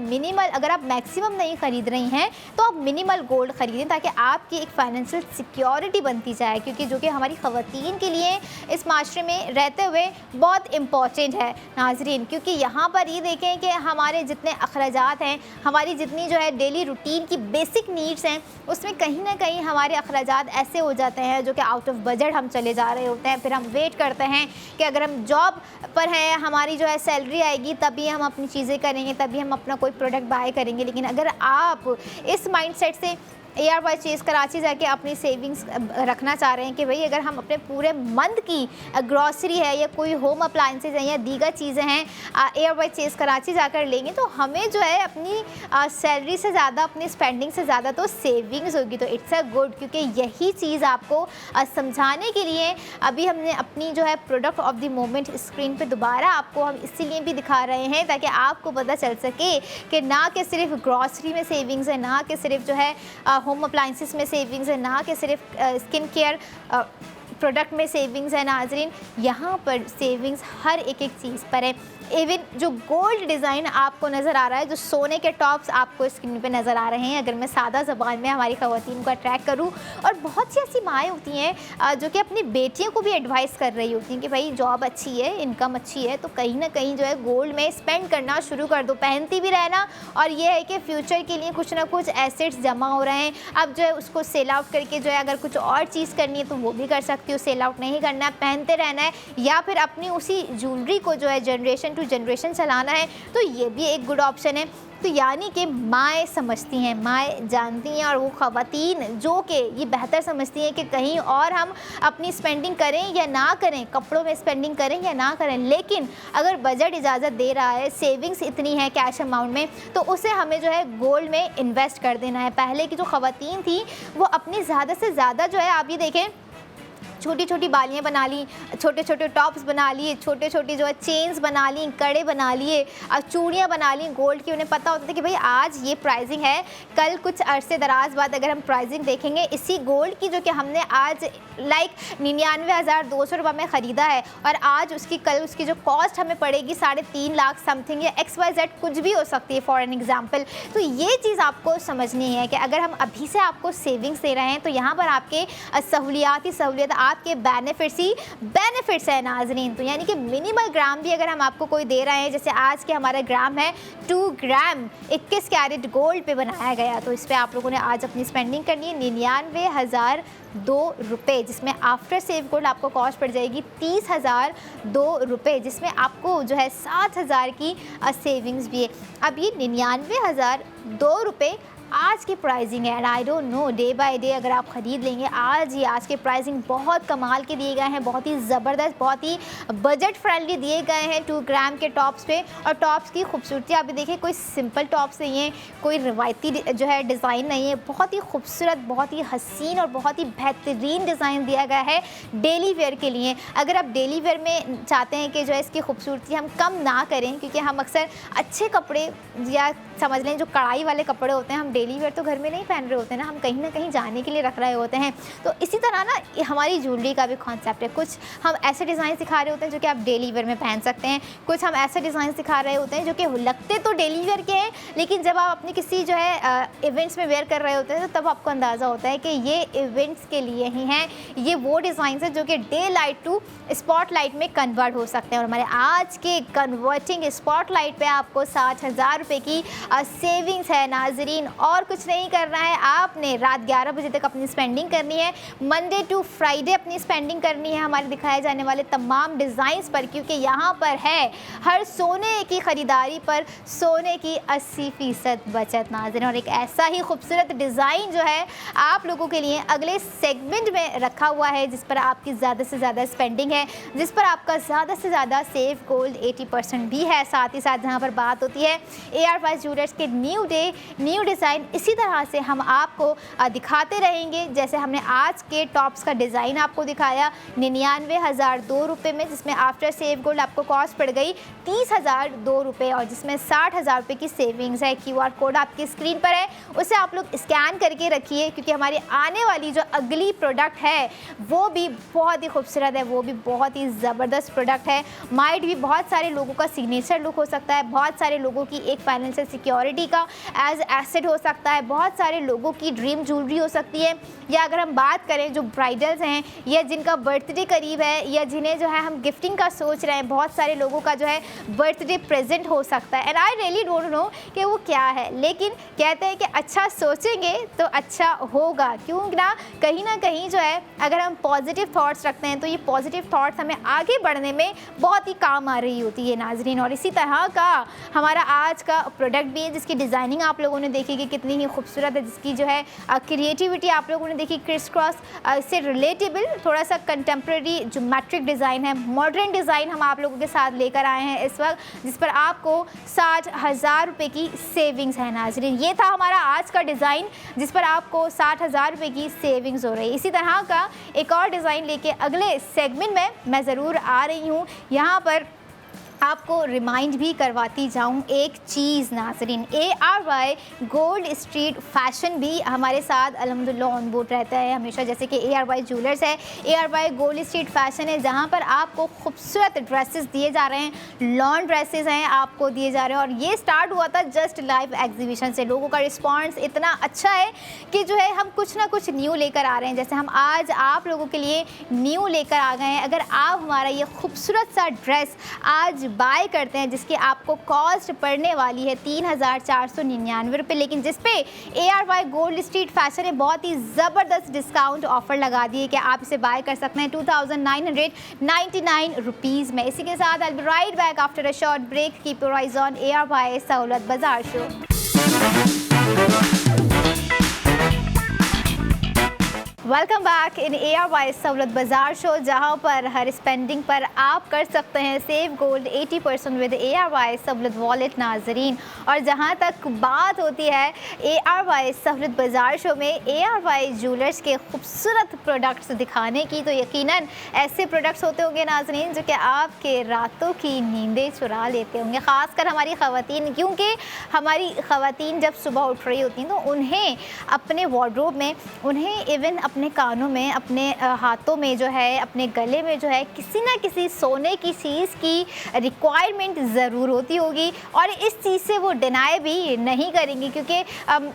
मैक्सिमम नहीं ख़रीद रही हैं तो आप मिनिमल गोल्ड ख़रीदें ताकि आपकी एक फाइनेंशियल सिक्योरिटी बनती जाए, क्योंकि जो कि हमारी ख़वातीन के लिए इस माशरे में रहते हुए बहुत इम्पॉर्टेंट है नाज़रीन। क्योंकि यहाँ पर ये देखें कि हमारे जितने अखराजात हैं, हमारी जितनी जो है डेली रूटीन की बेसिक नीड्स हैं, उसमें कहीं ना कहीं हमारे अखराजात ऐसे हो जाते हैं जो कि आउट ऑफ बजट हम चले जा रहे होते हैं। फिर हम वेट करते हैं कि अगर हम जॉब पर हैं, हमारी जो है सैलरी आएगी तभी हम अपनी चीज़ें करेंगे, तभी हम अपना कोई प्रोडक्ट बाय करेंगे। लेकिन अगर आप इस माइंडसेट से ARY चेज़ कराची जाके अपनी सेविंग्स रखना चाह रहे हैं कि भाई अगर हम अपने पूरे मंथ की ग्रॉसरी है या कोई होम अप्लाइंसेज हैं या दीगर चीज़ें हैं ARY चेज़ कराची जाकर लेंगे तो हमें जो है अपनी सैलरी से ज़्यादा, अपनी स्पेंडिंग से ज़्यादा तो सेविंग्स होगी। तो इट्स अ गुड, क्योंकि यही चीज़ आपको समझाने के लिए अभी हमने अपनी जो है product of the moment screen पर दोबारा आपको हम इसीलिए भी दिखा रहे हैं ताकि आपको पता चल सके कि ना कि सिर्फ ग्रॉसरी में सेविंग्स है, ना कि सिर्फ जो है होम अप्लाइंसेस में सेविंग्स है, ना कि सिर्फ स्किन केयर प्रोडक्ट में सेविंग्स है नाज़रीन। यहाँ पर सेविंग्स हर एक चीज़ पर है। इवन जो गोल्ड डिज़ाइन आपको नज़र आ रहा है, जो सोने के टॉप्स आपको स्क्रीन पे नज़र आ रहे हैं, अगर मैं सादा ज़बान में हमारी ख़वातीन को अट्रैक्ट करूँ, और बहुत सी ऐसी माएँ होती हैं जो कि अपनी बेटियों को भी एडवाइस कर रही होती हैं कि भाई जॉब अच्छी है, इनकम अच्छी है, तो कहीं ना कहीं जो है गोल्ड में स्पेंड करना शुरू कर दो, पहनती भी रहना। और ये है कि फ्यूचर के लिए कुछ ना कुछ एसेट्स जमा हो रहे हैं, अब जो है उसको सेल आउट करके जो है अगर कुछ और चीज़ करनी है तो वो भी कर सकती हो, सेल आउट नहीं करना है, पहनते रहना है, या फिर अपनी उसी ज्वेलरी को जो है जनरेशन टू जनरेशन चलाना है, तो ये भी एक गुड ऑप्शन है। तो यानी कि माएँ समझती हैं, माएँ जानती हैं, और वो ख़वातीन जो कि ये बेहतर समझती हैं कि कहीं और हम अपनी स्पेंडिंग करें या ना करें, कपड़ों में स्पेंडिंग करें या ना करें, लेकिन अगर बजट इजाज़त दे रहा है, सेविंग्स इतनी है कैश अमाउंट में, तो उसे हमें जो है गोल्ड में इन्वेस्ट कर देना है। पहले की जो ख़वातीन थी वो अपनी ज़्यादा से ज़्यादा जो है, आप ये देखें छोटी छोटी बालियाँ बना ली, छोटे छोटे टॉप्स बना लिए, छोटे छोटे जो है चेन्स बना ली, कड़े बना लिए, चूड़ियाँ बना ली गोल्ड की। उन्हें पता होता था कि भाई आज ये प्राइसिंग है, कल कुछ अरसे दराज बाद अगर हम प्राइसिंग देखेंगे इसी गोल्ड की जो कि हमने आज लाइक 99,200 रुपये में ख़रीदा है और आज उसकी कल उसकी जो कॉस्ट हमें पड़ेगी 3.5 लाख समथिंग या XYZ कुछ भी हो सकती है फॉर एन एग्जाम्पल। तो ये चीज़ आपको समझनी है कि अगर हम अभी से आपको सेविंग्स दे रहे हैं तो यहाँ पर आपके सहूलियात ही सहूलियत, आपके बेनिफिट्स ही बेनिफिट्स है नाजरीन। तो यानी कि मिनिमल ग्राम भी अगर हम आपको कोई दे रहे हैं, जैसे आज के हमारा ग्राम है 2 ग्राम 21 कैरेट गोल्ड पे बनाया गया, तो इस पर आप लोगों ने आज अपनी स्पेंडिंग करनी है 99,002 रुपये, जिसमें आफ्टर सेव गोल्ड आपको कॉस्ट पड़ जाएगी 30,002 रुपये, जिसमें आपको जो है 7,000 की सेविंग्स भी है। अब ये 99,002 रुपये आज की प्राइसिंग है and I don't know day by day अगर आप ख़रीद लेंगे आज के प्राइसिंग बहुत कमाल के दिए गए हैं, बहुत ही ज़बरदस्त, बहुत ही बजट फ्रेंडली दिए गए हैं 2 ग्राम के टॉप्स पे। और टॉप्स की खूबसूरती आप भी देखिए, कोई सिंपल टॉप्स नहीं है, कोई रिवायती जो है डिज़ाइन नहीं है, बहुत ही खूबसूरत, बहुत ही हसीन और बहुत ही बेहतरीन डिज़ाइन दिया गया है डेली वेयर के लिए। अगर आप डेली वेयर में चाहते हैं कि जो है इसकी खूबसूरती हम कम ना करें, क्योंकि हम अक्सर अच्छे कपड़े या समझ लें जो कढ़ाई वाले कपड़े होते हैं हम डेली वेयर तो घर में नहीं पहन रहे होते हैं ना, हम कहीं ना कहीं जाने के लिए रख रहे होते हैं। तो इसी तरह ना हमारी ज्वेलरी का भी कॉन्सेप्ट है, कुछ हम ऐसे डिज़ाइन सिखा रहे होते हैं जो कि आप डेली वेयर में पहन सकते हैं, कुछ हम ऐसे डिज़ाइन सिखा रहे होते हैं जो कि लगते तो डेली वेयर के हैं, लेकिन जब आप अपनी किसी जो है इवेंट्स में वेयर कर रहे होते हैं तो तब आपको अंदाज़ा होता है कि ये इवेंट्स के लिए ही हैं, ये वो डिज़ाइन है जो कि daylight to spotlight में कन्वर्ट हो सकते हैं। और हमारे आज के कन्वर्टिंग स्पॉट लाइट पर आपको 60,000 रुपये की सेविंग्स है नाजरीन। और कुछ नहीं करना है, आपने रात 11 बजे तक अपनी स्पेंडिंग करनी है, मंडे टू फ्राइडे अपनी स्पेंडिंग करनी है हमारे दिखाए जाने वाले तमाम डिज़ाइंस पर, क्योंकि यहाँ पर है हर सोने की ख़रीदारी पर सोने की 80% बचत नाज़रीन। और एक ऐसा ही खूबसूरत डिज़ाइन जो है आप लोगों के लिए अगले सेगमेंट में रखा हुआ है, जिस पर आपकी ज़्यादा से ज़्यादा स्पेंडिंग है, जिस पर आपका ज़्यादा से ज़्यादा सेव गोल्ड 80% भी है। साथ ही साथ जहाँ पर बात होती है ARY ज्वेलर्स के न्यू डे न्यू डिज़ाइन, इसी तरह से हम आपको दिखाते रहेंगे। जैसे हमने आज के टॉप्स का डिज़ाइन आपको दिखाया 99,002 रुपये में, जिसमें आफ्टर सेव गोल्ड आपको कॉस्ट पड़ गई 30,002 रुपये और जिसमें 60,000 रुपये की सेविंग्स है। QR कोड आपकी स्क्रीन पर है, उसे आप लोग स्कैन करके रखिए, क्योंकि हमारी आने वाली जो अगली प्रोडक्ट है वो भी बहुत ही खूबसूरत है, वो भी बहुत ही ज़बरदस्त प्रोडक्ट है। माइट भी बहुत सारे लोगों का सिग्नेचर लुक हो सकता है, बहुत सारे लोगों की एक फाइनेंशियल सिक्योरिटी का एज एसेट हो सकता है, बहुत सारे लोगों की ड्रीम ज्वेलरी हो सकती है, या अगर हम बात करें जो ब्राइडल्स हैं या जिनका बर्थडे करीब है या जिन्हें जो है हम गिफ्टिंग का सोच रहे हैं, बहुत सारे लोगों का जो है बर्थडे प्रेजेंट हो सकता है। And I really don't know कि वो क्या है, लेकिन कहते हैं कि अच्छा सोचेंगे तो अच्छा होगा, क्यों ना कहीं जो है अगर हम पॉजिटिव थॉट्स रखते हैं तो ये पॉजिटिव थॉट्स हमें आगे बढ़ने में बहुत ही काम आ रही होती है नाजरीन। और इसी तरह का हमारा आज का प्रोडक्ट भी है, जिसकी डिज़ाइनिंग आप लोगों ने देखी कि कितनी ही खूबसूरत है, जिसकी जो है क्रिएटिविटी आप लोगों ने देखी, क्रिस क्रॉस से रिलेटेबल थोड़ा सा कंटेम्प्रेरी ज्योमेट्रिक डिज़ाइन है, मॉडर्न डिज़ाइन हम आप लोगों के साथ लेकर आए हैं इस वक्त, जिस पर आपको 60,000 रुपये की सेविंग्स है नाजरीन। ये था हमारा आज का डिज़ाइन जिस पर आपको 60,000 रुपये की सेविंग्स हो रही है। इसी तरह का एक और डिज़ाइन लेके अगले सेगमेंट में मैं ज़रूर आ रही हूँ। यहाँ पर आपको रिमाइंड भी करवाती जाऊं एक चीज़ नाजरीन, ARY गोल्ड स्ट्रीट फैशन भी हमारे साथ अल्हम्दुलिल्लाह ऑन बोर्ड रहता है हमेशा। जैसे कि ARY ज्वेलर्स है, ARY गोल्ड स्ट्रीट फैशन है, जहां पर आपको खूबसूरत ड्रेसेस दिए जा रहे हैं, लॉन ड्रेसेस हैं आपको दिए जा रहे हैं। और ये स्टार्ट हुआ था जस्ट लाइव एग्जीबिशन से, लोगों का रिस्पॉन्स इतना अच्छा है कि जो है हम कुछ ना कुछ न्यू लेकर आ रहे हैं। जैसे हम आज आप लोगों के लिए न्यू लेकर आ गए हैं। अगर आप हमारा ये खूबसूरत सा ड्रेस आज बाय करते हैं, जिसकी आपको कॉस्ट पड़ने वाली है 3,499 रुपये, लेकिन जिस पे ARY गोल्ड स्ट्रीट फैशन ने बहुत ही ज़बरदस्त डिस्काउंट ऑफर लगा दिए कि आप इसे बाय कर सकते हैं 2,999 रुपीज़ में। इसी के साथ I will be right back after a short break. Keep your eyes on ARY Sahulat Bazaar show. Welcome back in ARY Sahulat Bazaar show, जहां पर हर स्पेंडिंग पर आप कर सकते हैं सेव गोल्ड 80% विद ARY सहूलत वॉलेट नाजरीन। और जहां तक बात होती है ARY सहूलत बाजार शो में ARY ज्वेलर्स के खूबसूरत प्रोडक्ट्स दिखाने की, तो यकीनन ऐसे प्रोडक्ट्स होते होंगे नाजरीन जो कि आपके रातों की नींदें चुरा लेते होंगे, ख़ासकर हमारी ख़वातीन, क्योंकि हमारी ख़वातीन जब सुबह उठ रही होती हैं तो उन्हें अपने वार्डरोब में, उन्हें इवन अपने कानों में, अपने हाथों में जो है, अपने गले में जो है, किसी ना किसी सोने की चीज़ की रिक्वायरमेंट ज़रूर होती होगी। और इस चीज़ से वो डिनाई भी नहीं करेंगी, क्योंकि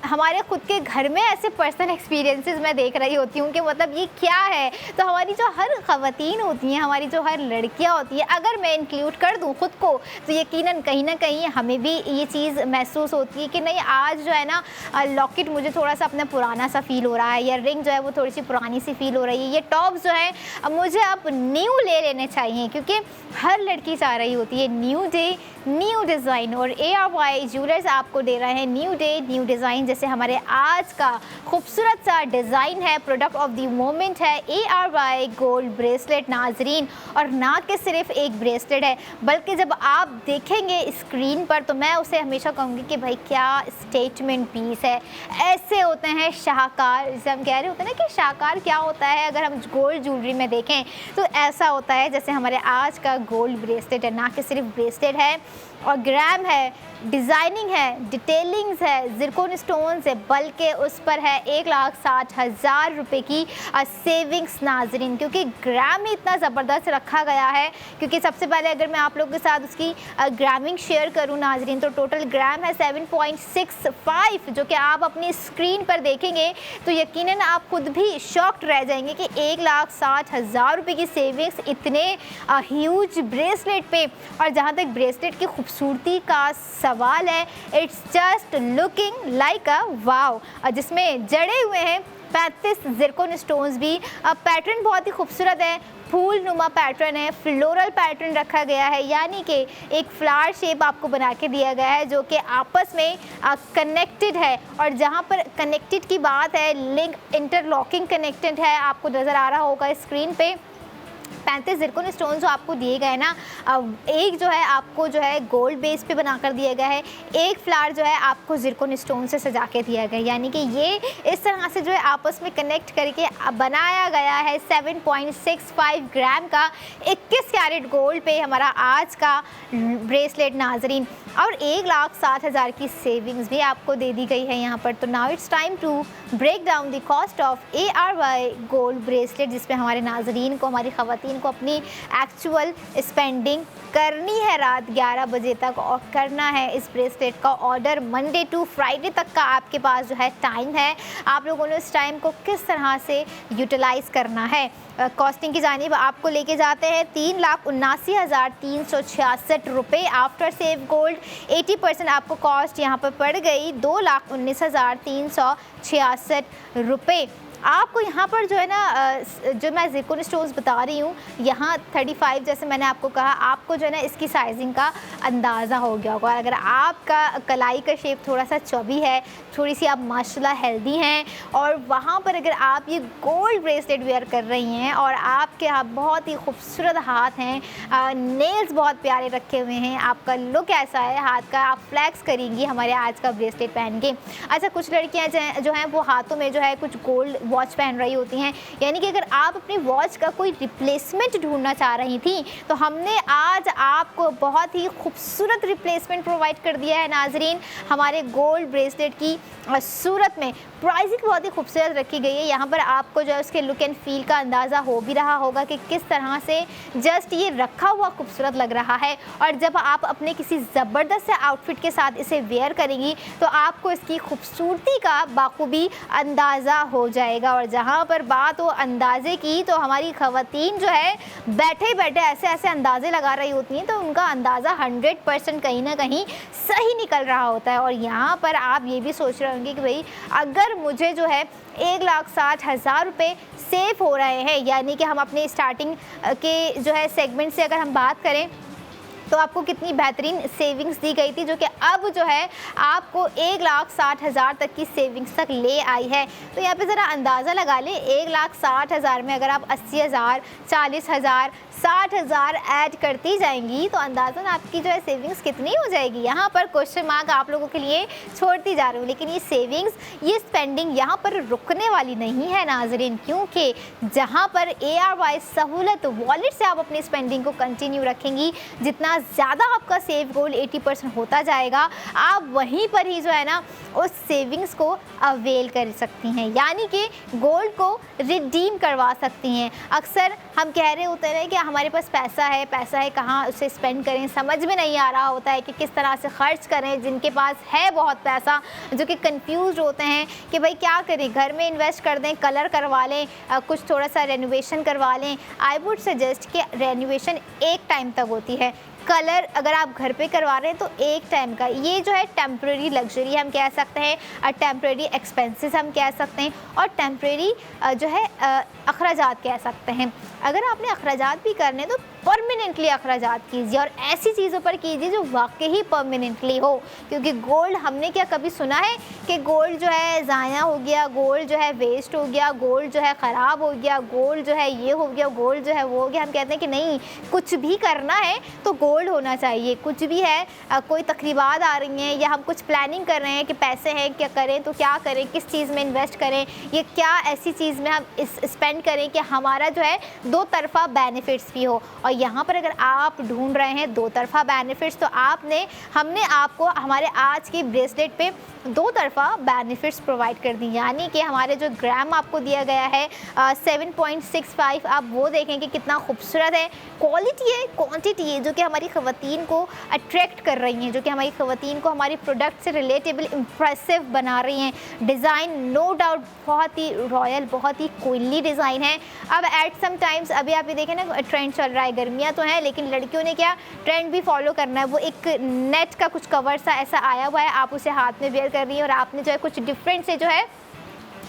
हमारे ख़ुद के घर में ऐसे पर्सनल एक्सपीरियंसेस मैं देख रही होती हूँ कि मतलब ये क्या है। तो हमारी जो हर ख़वातीन होती हैं, हमारी जो हर लड़कियाँ होती हैं, अगर मैं इंक्लूड कर दूँ ख़ुद को, तो यकीनन कहीं ना कहीं हमें भी ये चीज़ महसूस होती है कि नहीं, आज जो है ना लॉकेट मुझे थोड़ा सा अपना पुराना सा फील हो रहा है, या रिंग जो है वो थोड़ी सी पुरानी सी फील हो रही है, ये टॉप्स जो है अब मुझे अब न्यू ले लेने चाहिए, क्योंकि हर लड़की चाह रही होती है न्यू डे न्यू डिज़ाइन। और ARY ज्वेलर्स आपको दे रहे हैं न्यू डे न्यू डिज़ाइन। जैसे हमारे आज का खूबसूरत सा डिज़ाइन है, प्रोडक्ट ऑफ द मोमेंट है ARY गोल्ड ब्रेसलेट नाजरीन। और ना कि सिर्फ एक ब्रेसलेट है, बल्कि जब आप देखेंगे स्क्रीन पर तो मैं उसे हमेशा कहूँगी कि भाई क्या स्टेटमेंट पीस है। ऐसे होते हैं शाहकार, जैसे हम कह रहे होते हैं ना कि शाहकार क्या होता है, अगर हम गोल्ड ज्वेलरी में देखें तो ऐसा होता है जैसे हमारे आज का गोल्ड ब्रेसलेट है। ना कि सिर्फ ब्रेसलेट है और ग्राम है, डिज़ाइनिंग है, डिटेलिंग्स है, ज़िरकोन स्टोन्स है, बल्कि उस पर है 1,60,000 रुपये की सेविंग्स नाजरीन। क्योंकि ग्राम ही इतना ज़बरदस्त रखा गया है, क्योंकि सबसे पहले अगर मैं आप लोगों के साथ उसकी ग्रामिंग शेयर करूं नाजरीन, तो टोटल ग्राम है 7.65, जो कि आप अपनी स्क्रीन पर देखेंगे तो यकीनन आप खुद भी शॉक्ड रह जाएंगे कि 1,60,000 रुपये की सेविंग्स इतने ह्यूज ब्रेसलेट पे। और जहाँ तक ब्रेसलेट की खूबसूरती का सवाल है, it's just looking like a wow, जिसमें जड़े हुए हैं 35 ज़िरकोन स्टोन्स भी। पैटर्न बहुत ही खूबसूरत है, फूल नुमा पैटर्न है, फ्लोरल पैटर्न रखा गया है, यानी कि एक फ्लावर शेप आपको बना के दिया गया है जो कि आपस में कनेक्टेड है। और जहाँ पर कनेक्टेड की बात है, लिंक इंटरलॉकिंग कनेक्टेड है, आपको नज़र आ रहा होगा स्क्रीन पे। 35 ज़िरकोन स्टोन जो आपको दिए गए ना, एक जो है आपको जो है गोल्ड बेस पे बनाकर दिया गया है, एक फ्लावर जो है आपको ज़िरकोन स्टोन से सजा के दिया गया है, यानी कि ये इस तरह से जो है आपस में कनेक्ट करके बनाया गया है। 7.65 ग्राम का 21 कैरेट गोल्ड पे हमारा आज का ब्रेसलेट नाजरीन। और 1,60,000 की सेविंग्स भी आपको दे दी गई है यहाँ पर। तो now it's time to break down the cost of ARY gold bracelet, जिसमें हमारे नाजरीन को, हमारी ख़वातीन को अपनी एक्चुअल स्पेंडिंग करनी है रात 11 बजे तक, और करना है इस ब्रेसलेट का ऑर्डर मंडे टू फ्राइडे तक का आपके पास जो है टाइम है। आप लोगों ने इस टाइम को किस तरह से यूटिलाइज़ करना है। कॉस्टिंग की जानिब आपको लेके जाते हैं 3,79,366 रुपये आफ्टर सेव गोल्ड। 80% आपको कॉस्ट यहाँ पर पड़ गई 2,19,366 रुपये। आपको यहाँ पर जो है ना, जो मैं ज़िरकोन स्टोन्स बता रही हूँ, यहाँ 35, जैसे मैंने आपको कहा, आपको जो है ना इसकी साइजिंग का अंदाज़ा हो गया होगा। अगर आपका कलाई का शेप थोड़ा सा चौबी है, थोड़ी सी आप माशाल्लाह हेल्दी हैं, और वहाँ पर अगर आप ये गोल्ड ब्रेसलेट वेयर कर रही हैं और आपके हाथ बहुत ही खूबसूरत हाथ हैं, नेल्स बहुत प्यारे रखे हुए हैं, आपका लुक ऐसा है हाथ का, आप फ्लैक्स करेंगी हमारे आज का ब्रेसलेट पहन के। अच्छा, कुछ लड़कियाँ जो हैं वो हाथों में जो है कुछ गोल्ड वॉच पहन रही होती हैं, यानी कि अगर आप अपनी वॉच का कोई रिप्लेसमेंट ढूंढना चाह रही थी, तो हमने आज आपको बहुत ही खूबसूरत रिप्लेसमेंट प्रोवाइड कर दिया है नाजरीन। हमारे गोल्ड ब्रेसलेट की सूरत में प्राइसिंग बहुत ही खूबसूरत रखी गई है। यहाँ पर आपको जो है उसके लुक एंड फील का अंदाज़ा हो भी रहा होगा कि किस तरह से जस्ट ये रखा हुआ खूबसूरत लग रहा है। और जब आप अपने किसी ज़बरदस्त से आउटफिट के साथ इसे वेयर करेंगी तो आपको इसकी खूबसूरती का बाखूबी अंदाज़ा हो जाएगा। और जहाँ पर बात हो अंदाज़े की, तो हमारी ख़वातीन जो है बैठे बैठे ऐसे ऐसे अंदाज़े लगा रही होती हैं, तो उनका अंदाज़ा 100% कहीं ना कहीं सही निकल रहा होता है। और यहाँ पर आप ये भी सोच रहे होंगे कि भाई अगर मुझे जो है 1,60,000 रुपये सेव हो रहे हैं, यानी कि हम अपने स्टार्टिंग के जो है सेगमेंट से अगर हम बात करें तो आपको कितनी बेहतरीन सेविंग्स दी गई थी, जो कि अब जो है आपको 1,60,000 तक की सेविंग्स तक ले आई है। तो यहाँ पे ज़रा अंदाज़ा लगा लें, 1,60,000 में अगर आप 80,000, 40,000, 60,000 ऐड करती जाएंगी तो अंदाज़न आपकी जो है सेविंग्स कितनी हो जाएगी। यहाँ पर क्वेश्चन मार्क आप लोगों के लिए छोड़ती जा रही हूँ, लेकिन ये सेविंग्स, ये स्पेंडिंग यहाँ पर रुकने वाली नहीं है नाजरीन, क्योंकि जहाँ पर ARY सहूलत वॉलेट से आप अपनी स्पेंडिंग को कंटिन्यू रखेंगी, जितना ज़्यादा आपका सेव गोल्ड 80% होता जाएगा, आप वहीं पर ही जो है ना उस सेविंग्स को अवेल कर सकती हैं, यानी कि गोल्ड को रिडीम करवा सकती हैं। अक्सर हम कह रहे होते हैं कि हमारे पास पैसा है कहाँ उसे स्पेंड करें, समझ में नहीं आ रहा होता है कि किस तरह से खर्च करें। जिनके पास है बहुत पैसा, जो कि कंफ्यूज होते हैं कि भाई क्या करें, घर में इन्वेस्ट कर दें, कलर करवा लें, कुछ थोड़ा सा रेनोवेशन करवा लें। आई वुड सजेस्ट कि रेनोवेशन एक टाइम तक होती है, कलर अगर आप घर पे करवा रहे हैं तो एक टाइम का, ये जो है टेम्प्रेरी लग्जरी हम कह सकते हैं, और टेम्प्रेरी एक्सपेंसेस हम कह सकते हैं, और टेम्प्रेरी जो है अखराजात कह सकते हैं। अगर आपने अखराजात भी करने तो परमानेंटली अखराजात कीजिए, और ऐसी चीज़ों पर कीजिए जो वाकई ही परमानेंटली हो, क्योंकि गोल्ड, हमने क्या कभी सुना है कि गोल्ड जो है ज़ाया हो गया, गोल्ड जो है वेस्ट हो गया, गोल्ड जो है ख़राब हो गया, गोल्ड जो है ये हो गया, गोल्ड जो है वो हो गया। हम कहते हैं कि नहीं, कुछ भी करना है तो गोल्ड होना चाहिए। कुछ भी है, कोई तकरीबात आ रही हैं या हम कुछ प्लानिंग कर रहे हैं कि पैसे हैं, क्या करें तो क्या करें, किस चीज़ में इन्वेस्ट करें, ये क्या ऐसी चीज़ में हम स्पेंड करें कि हमारा जो है दो तरफ़ा बेनिफिट्स भी हो। और यहाँ पर अगर आप ढूंढ रहे हैं दो तरफ़ा बेनिफिट्स, तो हमने आपको हमारे आज की ब्रेसलेट पे दो तरफ़ा बेनिफिट्स प्रोवाइड कर दी, यानी कि हमारे जो ग्राम आपको दिया गया है 7.65, आप वो देखें कि कितना खूबसूरत है, क्वालिटी है, क्वांटिटी है, जो कि हमारी ख़वातीन को अट्रैक्ट कर रही हैं, जो कि हमारी ख़वातीन को हमारी प्रोडक्ट से रिलेटेबल इम्प्रेसिव बना रही हैं। डिज़ाइन नो डाउट बहुत ही रॉयल, बहुत ही क्वीनली डिज़ाइन है। अब एट सम टाइम्स अभी आप ये देखें ना, ट्रेंड चल रहा है, गर्मियाँ तो हैं लेकिन लड़कियों ने क्या ट्रेंड भी फॉलो करना है। वो एक नेट का कुछ कवर सा ऐसा आया हुआ है, आप उसे हाथ में वेयर कर रही हैं और आपने जो है कुछ डिफरेंट से जो है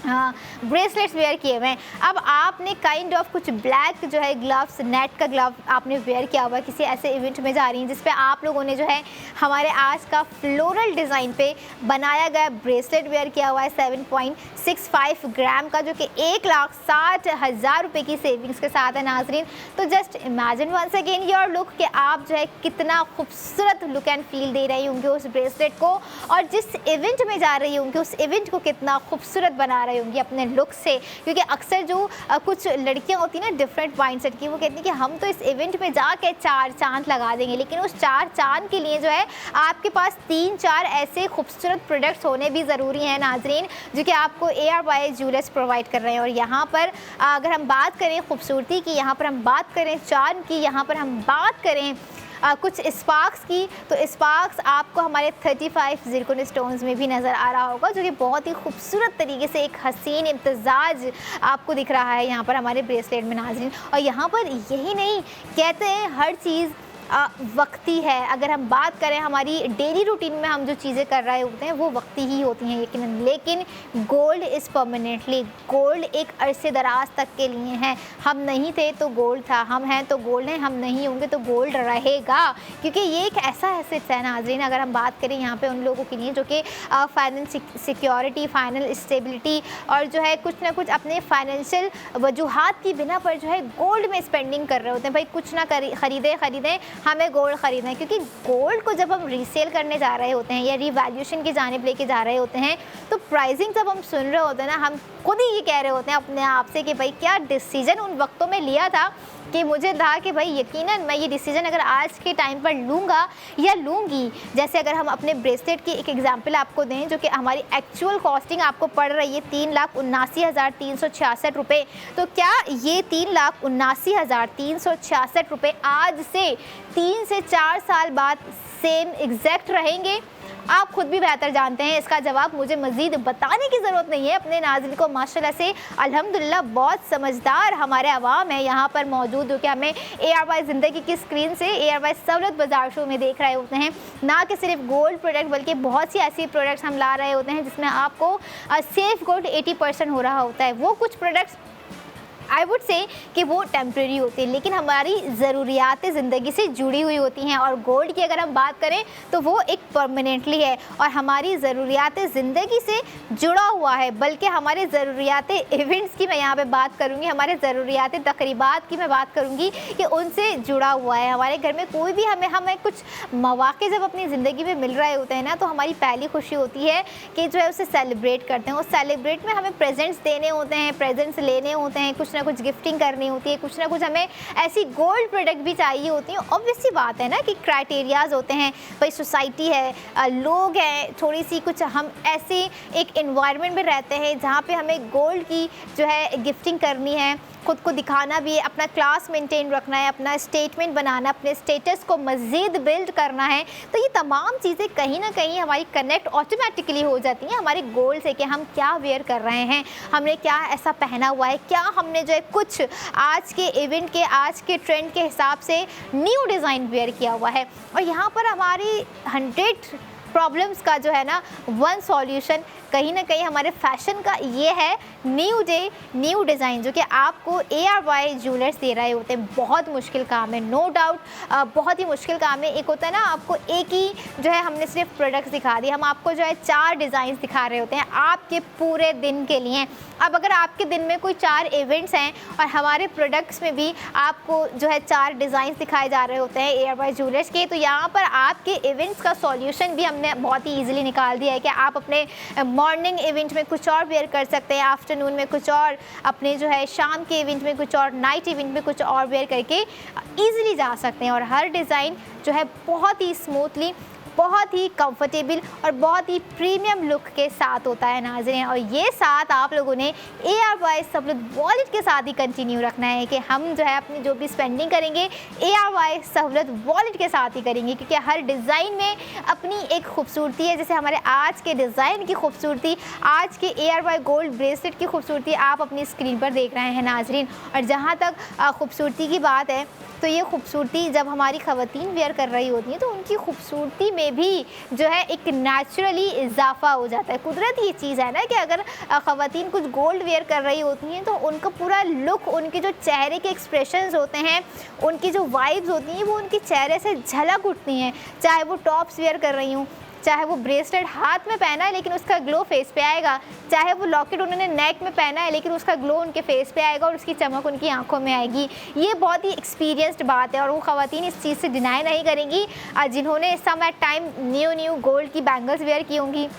ब्रेसलेट्स वेयर किए हुए हैं। अब आपने काइंड ऑफ कुछ ब्लैक जो है ग्लव्स, नेट का ग्लव आपने वेयर किया हुआ है, किसी ऐसे इवेंट में जा रही हैं जिस पे आप लोगों ने जो है हमारे आज का फ्लोरल डिज़ाइन पे बनाया गया ब्रेसलेट वेयर किया हुआ है 7.65 ग्राम का, जो कि 1,60,000 रुपये की सेविंग्स के साथ है नाजरीन। तो just imagine once again your look कि आप जो है कितना खूबसूरत लुक एंड फील दे रही होंगी उस ब्रेसलेट को, और जिस इवेंट में जा रही होंगी उस इवेंट को कितना खूबसूरत बना रही होंगी अपने लुक से। क्योंकि अक्सर जो कुछ लड़कियां होती हैं ना डिफरेंट माइंडसेट की, वो कहती हैं कि हम तो इस इवेंट में जाके 4 चांद लगा देंगे, लेकिन उस 4 चांद के लिए जो है आपके पास 3-4 ऐसे खूबसूरत प्रोडक्ट्स होने भी ज़रूरी हैं नाजरीन, जो कि आपको ARY ज्वेलर्स प्रोवाइड कर रहे हैं। और यहाँ पर अगर हम बात करें खूबसूरती की, यहाँ पर हम बात करें चांद की, यहाँ पर हम बात करें कुछ स्पार्क्स की, तो स्पार्क्स आपको हमारे 35 ज़िरकॉन स्टोन्स में भी नज़र आ रहा होगा, जो कि बहुत ही खूबसूरत तरीके से एक हसीन इम्तजाज आपको दिख रहा है यहाँ पर हमारे ब्रेसलेट में नाज़रीन। और यहाँ पर यही नहीं, कहते हैं हर चीज़ वक्ती है। अगर हम बात करें हमारी डेली रूटीन में हम जो चीज़ें कर रहे होते हैं वो वक्ती ही होती हैं यकीनन, लेकिन गोल्ड इज़ परमानेंटली, गोल्ड एक अरसे दराज तक के लिए है। हम नहीं थे तो गोल्ड था, हम हैं तो गोल्ड है, हम नहीं होंगे तो गोल्ड रहेगा, क्योंकि ये एक ऐसा एसेट है नाजरीन। अगर हम बात करें यहाँ पे उन लोगों के लिए जो कि फाइनेंस सिक्योरिटी, फाइनल स्टेबिलिटी और जो है कुछ ना कुछ अपने फाइनेंशियल वजूहात की बिना पर जो है गोल्ड में स्पेंडिंग कर रहे होते हैं, भाई कुछ ना खरीदें हमें गोल्ड ख़रीदना है। क्योंकि गोल्ड को जब हम रीसेल करने जा रहे होते हैं या रिवैल्यूएशन की जानिब लेके जा रहे होते हैं, तो प्राइसिंग जब हम सुन रहे होते हैं ना, हम खुद ही ये कह रहे होते हैं अपने आप से कि भाई क्या डिसीजन उन वक्तों में लिया था कि मुझे था कि भाई यकीनन मैं ये डिसीजन अगर आज के टाइम पर लूँगा या लूँगी। जैसे अगर हम अपने ब्रेसलेट की एक एग्जांपल आपको दें, जो कि हमारी एक्चुअल कॉस्टिंग आपको पड़ रही है 3,79,366 रुपये, तो क्या ये 3,79,366 रुपये आज से 3 से 4 साल बाद सेम एग्जैक्ट रहेंगे? आप खुद भी बेहतर जानते हैं, इसका जवाब मुझे मज़ीद बताने की ज़रूरत नहीं है। अपने नाज़रीन को माशाल्लाह से अल्हम्दुलिल्लाह बहुत समझदार हमारे अवाम है यहाँ पर मौजूद, जो कि हमें ARY ज़िंदगी की स्क्रीन से ARY सहूलत बाज़ार शो में देख रहे होते हैं। ना कि सिर्फ गोल्ड प्रोडक्ट बल्कि बहुत सी ऐसी प्रोडक्ट्स हम ला रहे होते हैं जिसमें आपको सेफ गोल्ड 80% हो रहा होता है। वो कुछ प्रोडक्ट्स आई वुड से कि वो टेम्प्रेरी होती है, लेकिन हमारी ज़रूरियातें ज़िंदगी से जुड़ी हुई होती हैं। और गोल्ड की अगर हम बात करें तो वो एक परमानेंटली है और हमारी ज़रूरियातें ज़िंदगी से जुड़ा हुआ है। बल्कि हमारे ज़रूरियातें इवेंट्स की मैं यहाँ पे बात करूँगी, हमारे ज़रूरियातें तकरीबात की मैं बात करूँगी कि उनसे जुड़ा हुआ है। हमारे घर में कोई भी हमें कुछ मौके जब अपनी ज़िंदगी में मिल रहे होते हैं ना, तो हमारी पहली खुशी होती है कि जो है उसे सेलिब्रेट करते हैं। उस सेलिब्रेट में हमें प्रेजेंट्स देने होते हैं, प्रेजेंट्स लेने होते हैं, कुछ ना कुछ गिफ्टिंग करनी होती है, कुछ ना कुछ हमें ऐसी गोल्ड प्रोडक्ट भी चाहिए होती है। ऑब्वियस सी बात है ना कि क्राइटेरियाज होते हैं, भाई सोसाइटी है, लोग हैं, थोड़ी सी कुछ हम ऐसे एक इन्वायरमेंट में रहते हैं जहाँ पे हमें गोल्ड की जो है गिफ्टिंग करनी है, खुद को दिखाना भी है, अपना क्लास मेंटेन रखना है, अपना स्टेटमेंट बनाना, अपने स्टेटस को मज़ीद बिल्ड करना है। तो ये तमाम चीज़ें कहीं ना कहीं हमारी कनेक्ट ऑटोमेटिकली हो जाती हैं हमारे गोल से कि हम क्या वेयर कर रहे हैं, हमने क्या ऐसा पहना हुआ है, क्या हमने जो है कुछ आज के इवेंट के, आज के ट्रेंड के हिसाब से न्यू डिज़ाइन वेयर किया हुआ है। और यहाँ पर हमारी 100 प्रॉब्लम्स का जो है ना वन सॉल्यूशन कहीं ना कहीं हमारे फैशन का ये है, न्यू डे न्यू डिज़ाइन, जो कि आपको ARY ज्वेलर्स दे रहे होते हैं। बहुत मुश्किल काम है, नो डाउट, बहुत ही मुश्किल काम है। एक होता है ना आपको एक ही जो है हमने सिर्फ प्रोडक्ट्स दिखा दी, हम आपको जो है 4 डिज़ाइन दिखा रहे होते हैं आपके पूरे दिन के लिए। अब अगर आपके दिन में कोई 4 इवेंट्स हैं और हमारे प्रोडक्ट्स में भी आपको जो है 4 डिज़ाइन दिखाए जा रहे होते हैं ARY ज्वेलर्स के, तो यहाँ पर आपके इवेंट्स का सॉल्यूशन भी हमने बहुत ही ईजिली निकाल दिया है कि आप अपने मॉर्निंग इवेंट में कुछ और वेयर कर सकते हैं, आफ्टरनून में कुछ और, अपने जो है शाम के इवेंट में कुछ और, नाइट इवेंट में कुछ और वेयर करके ईजिली जा सकते हैं। और हर डिज़ाइन जो है बहुत ही स्मूथली, बहुत ही कंफर्टेबल और बहुत ही प्रीमियम लुक के साथ होता है नाज़रीन। और ये साथ आप लोगों ने ARY सहूलत वॉलेट के साथ ही कंटिन्यू रखना है कि हम जो है अपनी जो भी स्पेंडिंग करेंगे ARY सहूलत वॉलेट के साथ ही करेंगे, क्योंकि हर डिज़ाइन में अपनी एक खूबसूरती है। जैसे हमारे आज के डिज़ाइन की खूबसूरती, आज के ARY गोल्ड ब्रेसलेट की खूबसूरती आप अपनी स्क्रीन पर देख रहे हैं नाज़रीन। और जहाँ तक खूबसूरती की बात है, तो ये खूबसूरती जब हमारी ख़वातीन वेयर कर रही होती हैं तो उनकी खूबसूरती में भी जो है एक नेचुरली इजाफा हो जाता है। कुदरती ये चीज़ है ना कि अगर ख़वातीन कुछ गोल्ड वेयर कर रही होती हैं तो उनका पूरा लुक, उनके जो चेहरे के एक्सप्रेशंस होते हैं, उनकी जो वाइब्स होती हैं, वो उनके चेहरे से झलक उठती हैं। चाहे वो टॉप्स वेयर कर रही हूँ, चाहे वो ब्रेसलेट हाथ में पहना है लेकिन उसका ग्लो फेस पे आएगा, चाहे वो लॉकेट उन्होंने नेक में पहना है लेकिन उसका ग्लो उनके फेस पे आएगा और उसकी चमक उनकी आंखों में आएगी। ये बहुत ही एक्सपीरियंस्ड बात है और वो ख़वातीन इस चीज़ से डिनाई नहीं करेंगी जिन्होंने इस समय टाइम न्यू गोल्ड की बैंगल्स वेयर की होंगी,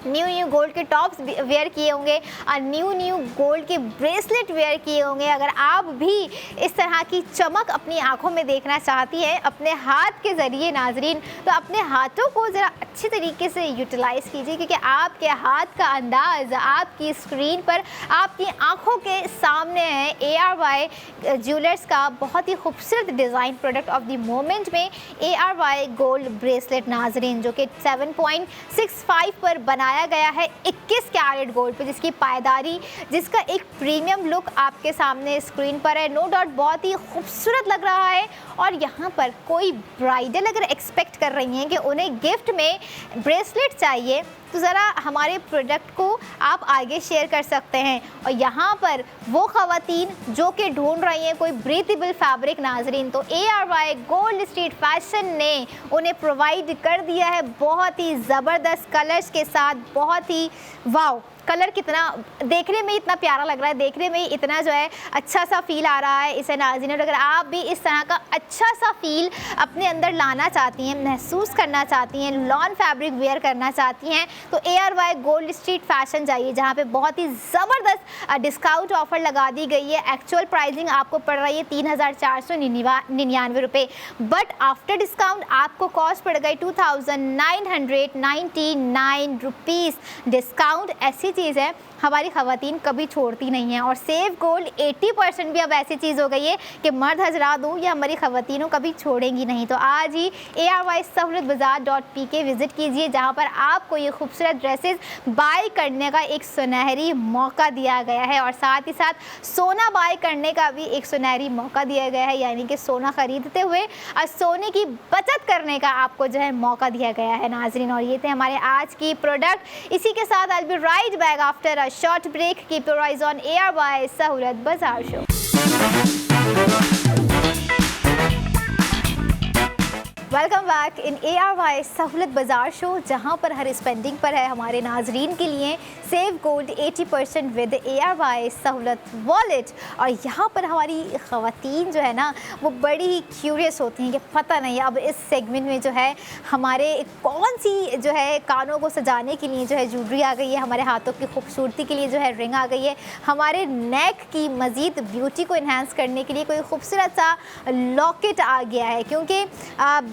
न्यू गोल्ड के टॉप्स वेयर किए होंगे और न्यू गोल्ड के ब्रेसलेट वेयर किए होंगे। अगर आप भी इस तरह की चमक अपनी आंखों में देखना चाहती हैं अपने हाथ के ज़रिए नाजरीन, तो अपने हाथों को ज़रा अच्छी तरीके से यूटिलाइज़ कीजिए, क्योंकि आपके हाथ का अंदाज़ आपकी स्क्रीन पर, आपकी आंखों के सामने है ARY ज्वेलर्स का बहुत ही खूबसूरत design product of the moment में ARY गोल्ड ब्रेसलेट नाजरीन, जो कि 7.65 पर बनाया गया है 21 कैरेट गोल्ड पे, जिसकी पायदारी, जिसका एक प्रीमियम लुक आपके सामने स्क्रीन पर है। नो डाउट बहुत ही खूबसूरत लग रहा है। और यहाँ पर कोई ब्राइडल अगर एक्सपेक्ट कर रही हैं कि उन्हें गिफ्ट में ब्रेसलेट चाहिए, तो ज़रा हमारे प्रोडक्ट को आप आगे शेयर कर सकते हैं। और यहाँ पर वो ख़वातीन जो कि ढूंढ रही हैं कोई ब्रीथेबल फैब्रिक नाजरीन, तो ARY गोल्ड स्ट्रीट फैशन ने उन्हें प्रोवाइड कर दिया है बहुत ही ज़बरदस्त कलर्स के साथ। बहुत ही वाव, कलर कितना देखने में इतना प्यारा लग रहा है, देखने में इतना जो है अच्छा सा फील आ रहा है इसे नाज़रीन। और अगर आप भी इस तरह का अच्छा सा फील अपने अंदर लाना चाहती हैं, महसूस करना चाहती हैं, लॉन फैब्रिक वेयर करना चाहती हैं, तो ARY गोल्ड स्ट्रीट फैशन जाइए, जहाँ पे बहुत ही ज़बरदस्त डिस्काउंट ऑफर लगा दी गई है। एक्चुअल प्राइसिंग आपको पड़ रही है 3,499 रुपये, बट आफ्टर डिस्काउंट आपको कॉस्ट पड़ गई 2,999 रुपीज़। डिस्काउंट ऐसी चीज़ है हमारी ख़वातीन कभी छोड़ती नहीं है। और सेव गोल्ड 80% भी अब ऐसी चीज़ हो गई है कि मर्द हजरात हो या हमारी ख़वातीनों कभी छोड़ेंगी नहीं। तो आज ही ARY सहूलतबाजार.pk विज़िट कीजिए, जहां पर आपको ये खूबसूरत ड्रेसेस बाय करने का एक सुनहरी मौका दिया गया है और साथ ही साथ सोना बाय करने का भी एक सुनहरी मौका दिया गया है, यानी कि सोना ख़रीदते हुए और सोने की बचत करने का आपको जो है मौका दिया गया है नाजरीन। और ये थे हमारे आज की प्रोडक्ट। इसी के साथ I will be right back after a short break. Keep your eyes on AR by Sahulat Bazaar Show. Welcome back in ARY सहूलत बाज़ार शो, जहां पर हर स्पेंडिंग पर है हमारे नाजरीन के लिए सेव गोल्ड 80% विद ARY सहूलत वॉलेट। और यहां पर हमारी ख़वातीन जो है ना वो बड़ी ही क्यूरियस होती हैं कि पता नहीं अब इस सेगमेंट में जो है हमारे कौन सी जो है कानों को सजाने के लिए जो है ज्वेलरी आ गई है, हमारे हाथों की खूबसूरती के लिए जो है रिंग आ गई है, हमारे नेक की मज़ीद ब्यूटी को इन्हांस करने के लिए कोई खूबसूरत सा लॉकेट आ गया है। क्योंकि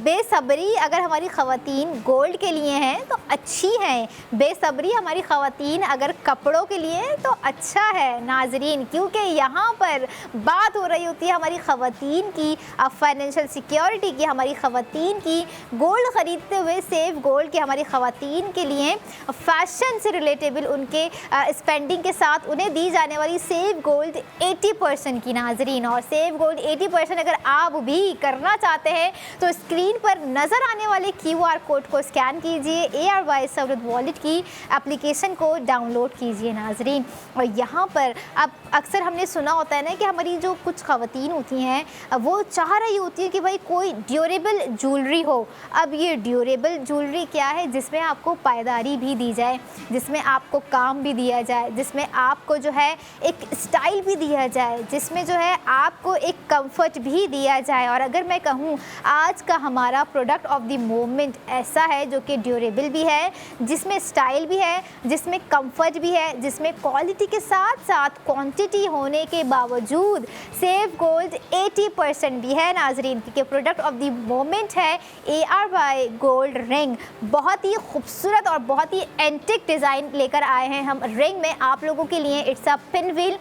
बेसब्री अगर हमारी ख़वातीन गोल्ड के लिए हैं तो अच्छी हैं, बेसब्री हमारी ख़वातीन अगर कपड़ों के लिए तो अच्छा है नाजरीन। क्योंकि यहाँ पर बात हो रही होती है हमारी ख़वातीन की फाइनेंशियल सिक्योरिटी की, हमारी ख़वातीन की गोल्ड ख़रीदते हुए सेव गोल्ड की, हमारी ख़वातीन के लिए फ़ैशन से रिलेटेबल उनके स्पेंडिंग के साथ उन्हें दी जाने वाली सेव गोल्ड 80% की नाजरीन। और सेव गोल्ड 80% अगर आप भी करना चाहते हैं तो स्क्रीन पर नज़र आने वाले QR कोड को स्कैन कीजिए, ARY सहूलत वॉलेट की एप्लीकेशन को डाउनलोड कीजिए नाजरीन। और यहाँ पर अब अक्सर हमने सुना होता है ना कि हमारी जो कुछ ख़वातीन होती हैं वो चाह रही होती है कि भाई कोई ड्यूरेबल ज्वेलरी हो। अब ये ड्यूरेबल ज्वेलरी क्या है? जिसमें आपको पायदारी भी दी जाए, जिसमें आपको काम भी दिया जाए, जिसमें आपको जो है एक स्टाइल भी दिया जाए, जिसमें जो है आपको एक कंफर्ट भी दिया जाए। और अगर मैं कहूँ आज का हमारा प्रोडक्ट ऑफ द मोमेंट ऐसा है जो कि ड्यूरेबल भी है, जिसमें स्टाइल भी है, जिसमें कंफर्ट भी है, जिसमें क्वालिटी के साथ साथ क्वांटिटी होने के बावजूद सेव गोल्ड 80% भी है नाजरीन। क्योंकि प्रोडक्ट ऑफ द मोमेंट है ARY गोल्ड रिंग। बहुत ही खूबसूरत और बहुत ही एंटिक डिज़ाइन लेकर आए हैं हम रिंग में आप लोगों के लिए। It's a pin wheel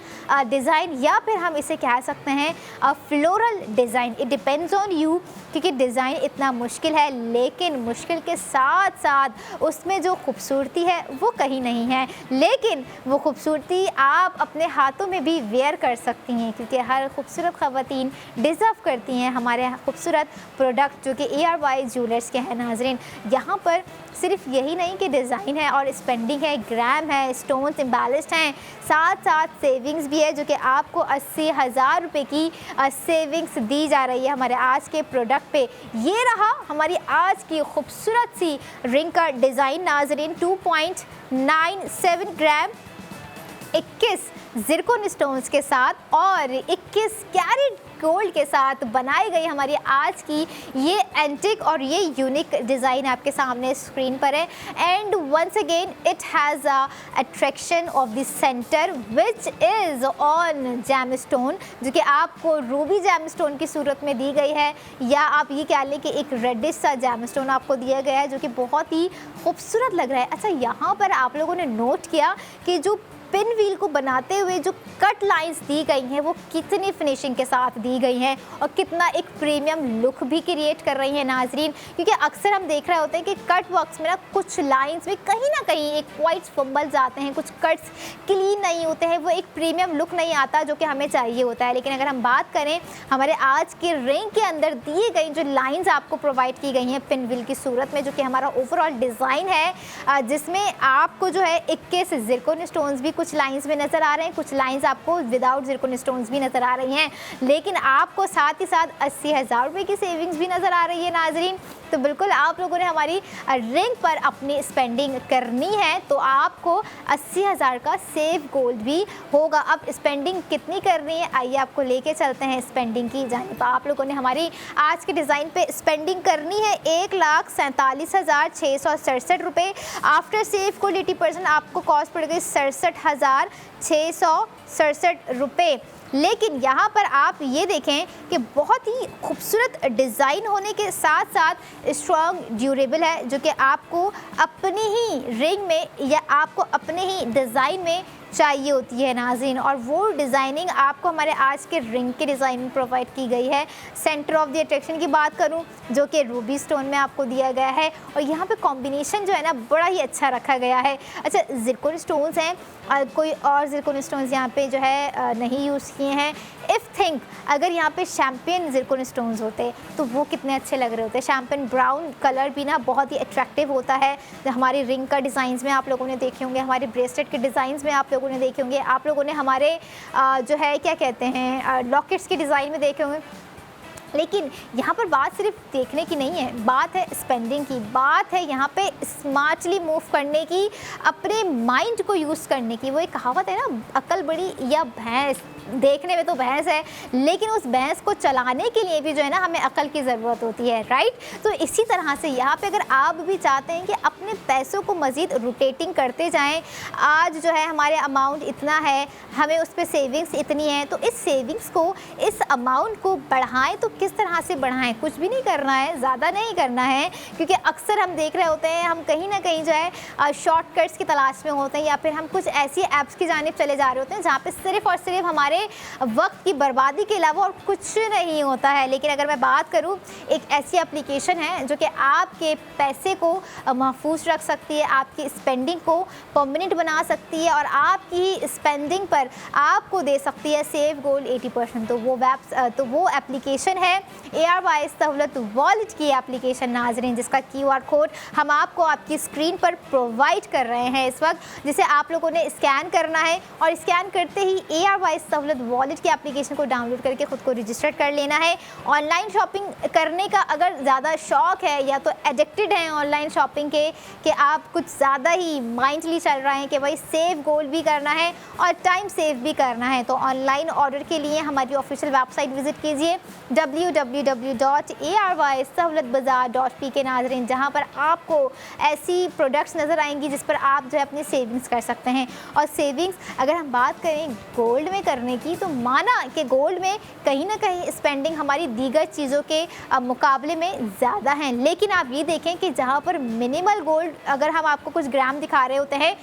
design या फिर हम इसे कह सकते हैं floral design. It depends on you, क्योंकि डिज़ाइन इतना मुश्किल है लेकिन मुश्किल के साथ साथ उसमें जो खूबसूरती है वो कहीं नहीं है। लेकिन वो खूबसूरती आप अपने हाथों में भी वेयर कर सकती हैं, क्योंकि हर खूबसूरत ख़वातीन डिज़र्व करती हैं हमारे खूबसूरत प्रोडक्ट जो कि ARY ज्वेलर्स के हैं नाजरीन। यहाँ पर सिर्फ यही नहीं कि डिज़ाइन है और स्पेंडिंग है, ग्राम है, स्टोन्स एम्बेलिश्ड हैं, साथ साथ सेविंग्स भी है जो कि आपको 80,000 रुपये की सेविंग्स दी जा रही है हमारे आज के प्रोडक्ट पे। ये रहा हमारी आज की खूबसूरत सी रिंग का डिज़ाइन नाजरीन। 2.97 ग्राम 21 ज़िरकोन स्टोन्स के साथ और 21 कैरेट गोल्ड के साथ बनाई गई हमारी आज की ये एंटिक और ये यूनिक डिज़ाइन आपके सामने स्क्रीन पर है। And once again it has a attraction of the center which is on gemstone, जो कि आपको रूबी जैमस्टोन की सूरत में दी गई है, या आप ये कह लें कि एक रेडिश सा जैमस्टोन आपको दिया गया है जो कि बहुत ही खूबसूरत लग रहा है। अच्छा, यहाँ पर आप लोगों ने नोट किया कि जो पिन व्हील को बनाते हुए जो कट लाइंस दी गई हैं वो कितनी फिनिशिंग के साथ दी गई हैं और कितना एक प्रीमियम लुक भी क्रिएट कर रही हैं नाजरीन। क्योंकि अक्सर हम देख रहे होते हैं कि कट वर्क्स में ना कुछ लाइंस में कहीं ना कहीं एक वाइट फंबल्स आते हैं, कुछ कट्स क्लीन नहीं होते हैं, वो एक प्रीमियम लुक नहीं आता जो कि हमें चाहिए होता है। लेकिन अगर हम बात करें हमारे आज के रिंग के अंदर दिए गई जो लाइन्स आपको प्रोवाइड की गई हैं पिन व्हील की सूरत में, जो कि हमारा ओवरऑल डिज़ाइन है, जिसमें आपको जो है 21 ज़िरकोन स्टोन्स भी कुछ लाइंस में नज़र आ रहे हैं, कुछ लाइंस आपको विदाउट ज़िरकोन स्टोन्स भी नज़र आ रही हैं, लेकिन आपको साथ ही साथ 80,000 रुपये की सेविंग्स भी नज़र आ रही है नाजरीन। तो बिल्कुल आप लोगों ने हमारी रिंग पर अपनी स्पेंडिंग करनी है तो आपको 80,000 का सेव गोल्ड भी होगा। अब स्पेंडिंग कितनी करनी है, आइए आपको लेके चलते हैं स्पेंडिंग की जानिब। आप लोगों ने हमारी आज के डिज़ाइन पे स्पेंडिंग करनी है 1,47,667 रुपये। आफ्टर सेव गोल्ड 80% आपको कॉस्ट पड़ गई 67,667 रुपये। लेकिन यहाँ पर आप ये देखें कि बहुत ही खूबसूरत डिज़ाइन होने के साथ साथ स्ट्रॉन्ग ड्यूरेबल है, जो कि आपको अपनी ही रिंग में या आपको अपने ही डिज़ाइन में चाहिए होती है नाज़रीन, और वो डिज़ाइनिंग आपको हमारे आज के रिंग के डिज़ाइन में प्रोवाइड की गई है। सेंटर ऑफ द अट्रैक्शन की बात करूं जो कि रूबी स्टोन में आपको दिया गया है, और यहाँ पे कॉम्बिनेशन जो है ना बड़ा ही अच्छा रखा गया है। अच्छा, ज़िरकोन स्टोन्स हैं, कोई और ज़िरकोन स्टोन्स यहाँ पे जो है नहीं यूज़ किए हैं। इफ़ थिंक अगर यहाँ पे शैम्पेन ज़िरकोन स्टोन्स होते तो वो कितने अच्छे लग रहे होते। शैम्पेन ब्राउन कलर भी ना बहुत ही अट्रैक्टिव होता है। जो हमारे रिंग का डिज़ाइंस में आप लोगों ने देखे होंगे, हमारे ब्रेसलेट के डिज़ाइंस में आप लोगों ने देखे होंगे, आप लोगों ने हमारे जो है क्या कहते हैं लॉकेट्स के डिज़ाइन में देखे होंगे। लेकिन यहाँ पर बात सिर्फ देखने की नहीं है, बात है स्पेंडिंग की, बात है यहाँ पे स्मार्टली मूव करने की, अपने माइंड को यूज़ करने की। वो एक कहावत है ना, अक्ल बड़ी या भैंस, देखने में तो भैंस है लेकिन उस भैंस को चलाने के लिए भी जो है ना हमें अकल की ज़रूरत होती है, राइट। तो इसी तरह से यहाँ पे अगर आप भी चाहते हैं कि अपने पैसों को मज़ीद रोटेटिंग करते जाएं, आज जो है हमारे अमाउंट इतना है, हमें उस पर सेविंग्स इतनी है, तो इस सेविंग्स को, इस अमाउंट को बढ़ाएं तो किस तरह से बढ़ाएं। कुछ भी नहीं करना है, ज़्यादा नहीं करना है, क्योंकि अक्सर हम देख रहे होते हैं हम कहीं ना कहीं जो है शॉर्टकट्स की तलाश में होते हैं, या फिर हम कुछ ऐसी ऐप्स की जानिब चले जा रहे होते हैं जहाँ पे सिर्फ और सिर्फ हमारे वक्त की बर्बादी के अलावा और कुछ नहीं होता है। लेकिन अगर मैं बात करूं, एक ऐसी एप्लीकेशन है जो कि आपके पैसे को महफूज रख सकती है, आपकी स्पेंडिंग को परमानेंट बना सकती है, और आपकी स्पेंडिंग पर आपको दे सकती है सेव गोल्ड 80%। तो वो एप्लीकेशन है ARY सहूलत वॉलेट की एप्लीकेशन नाज़रीन, जिसका QR कोड हम आपको आपकी स्क्रीन पर प्रोवाइड कर रहे हैं इस वक्त, जिसे आप लोगों ने स्कैन करना है, और स्कैन करते ही ARY सहूलत वॉलेट की एप्लीकेशन को डाउनलोड करके ख़ुद को रजिस्टर कर लेना है। ऑनलाइन शॉपिंग करने का अगर ज़्यादा शौक़ है, या तो एडिक्टेड हैं ऑनलाइन शॉपिंग के, कि आप कुछ ज़्यादा ही माइंडली चल रहे हैं कि भाई सेव गोल्ड भी करना है और टाइम सेव भी करना है, तो ऑनलाइन ऑर्डर के लिए हमारी ऑफिशियल वेबसाइट विज़िट कीजिए www.arysahoulatbazaar.pk नाज़रीन, जहाँ पर आपको ऐसी प्रोडक्ट्स नज़र आएंगी जिस पर आप जो है अपनी सेविंग्स कर सकते हैं। और सेविंग्स अगर हम बात करें गोल्ड में करने की, तो माना कि गोल्ड में कहीं ना कहीं स्पेंडिंग हमारी दीगर चीज़ों के मुकाबले में ज़्यादा है, लेकिन आप ये देखें कि जहाँ पर मिनिमल गोल्ड, अगर हम आपको कुछ ग्राम दिखा रहे होते हैं,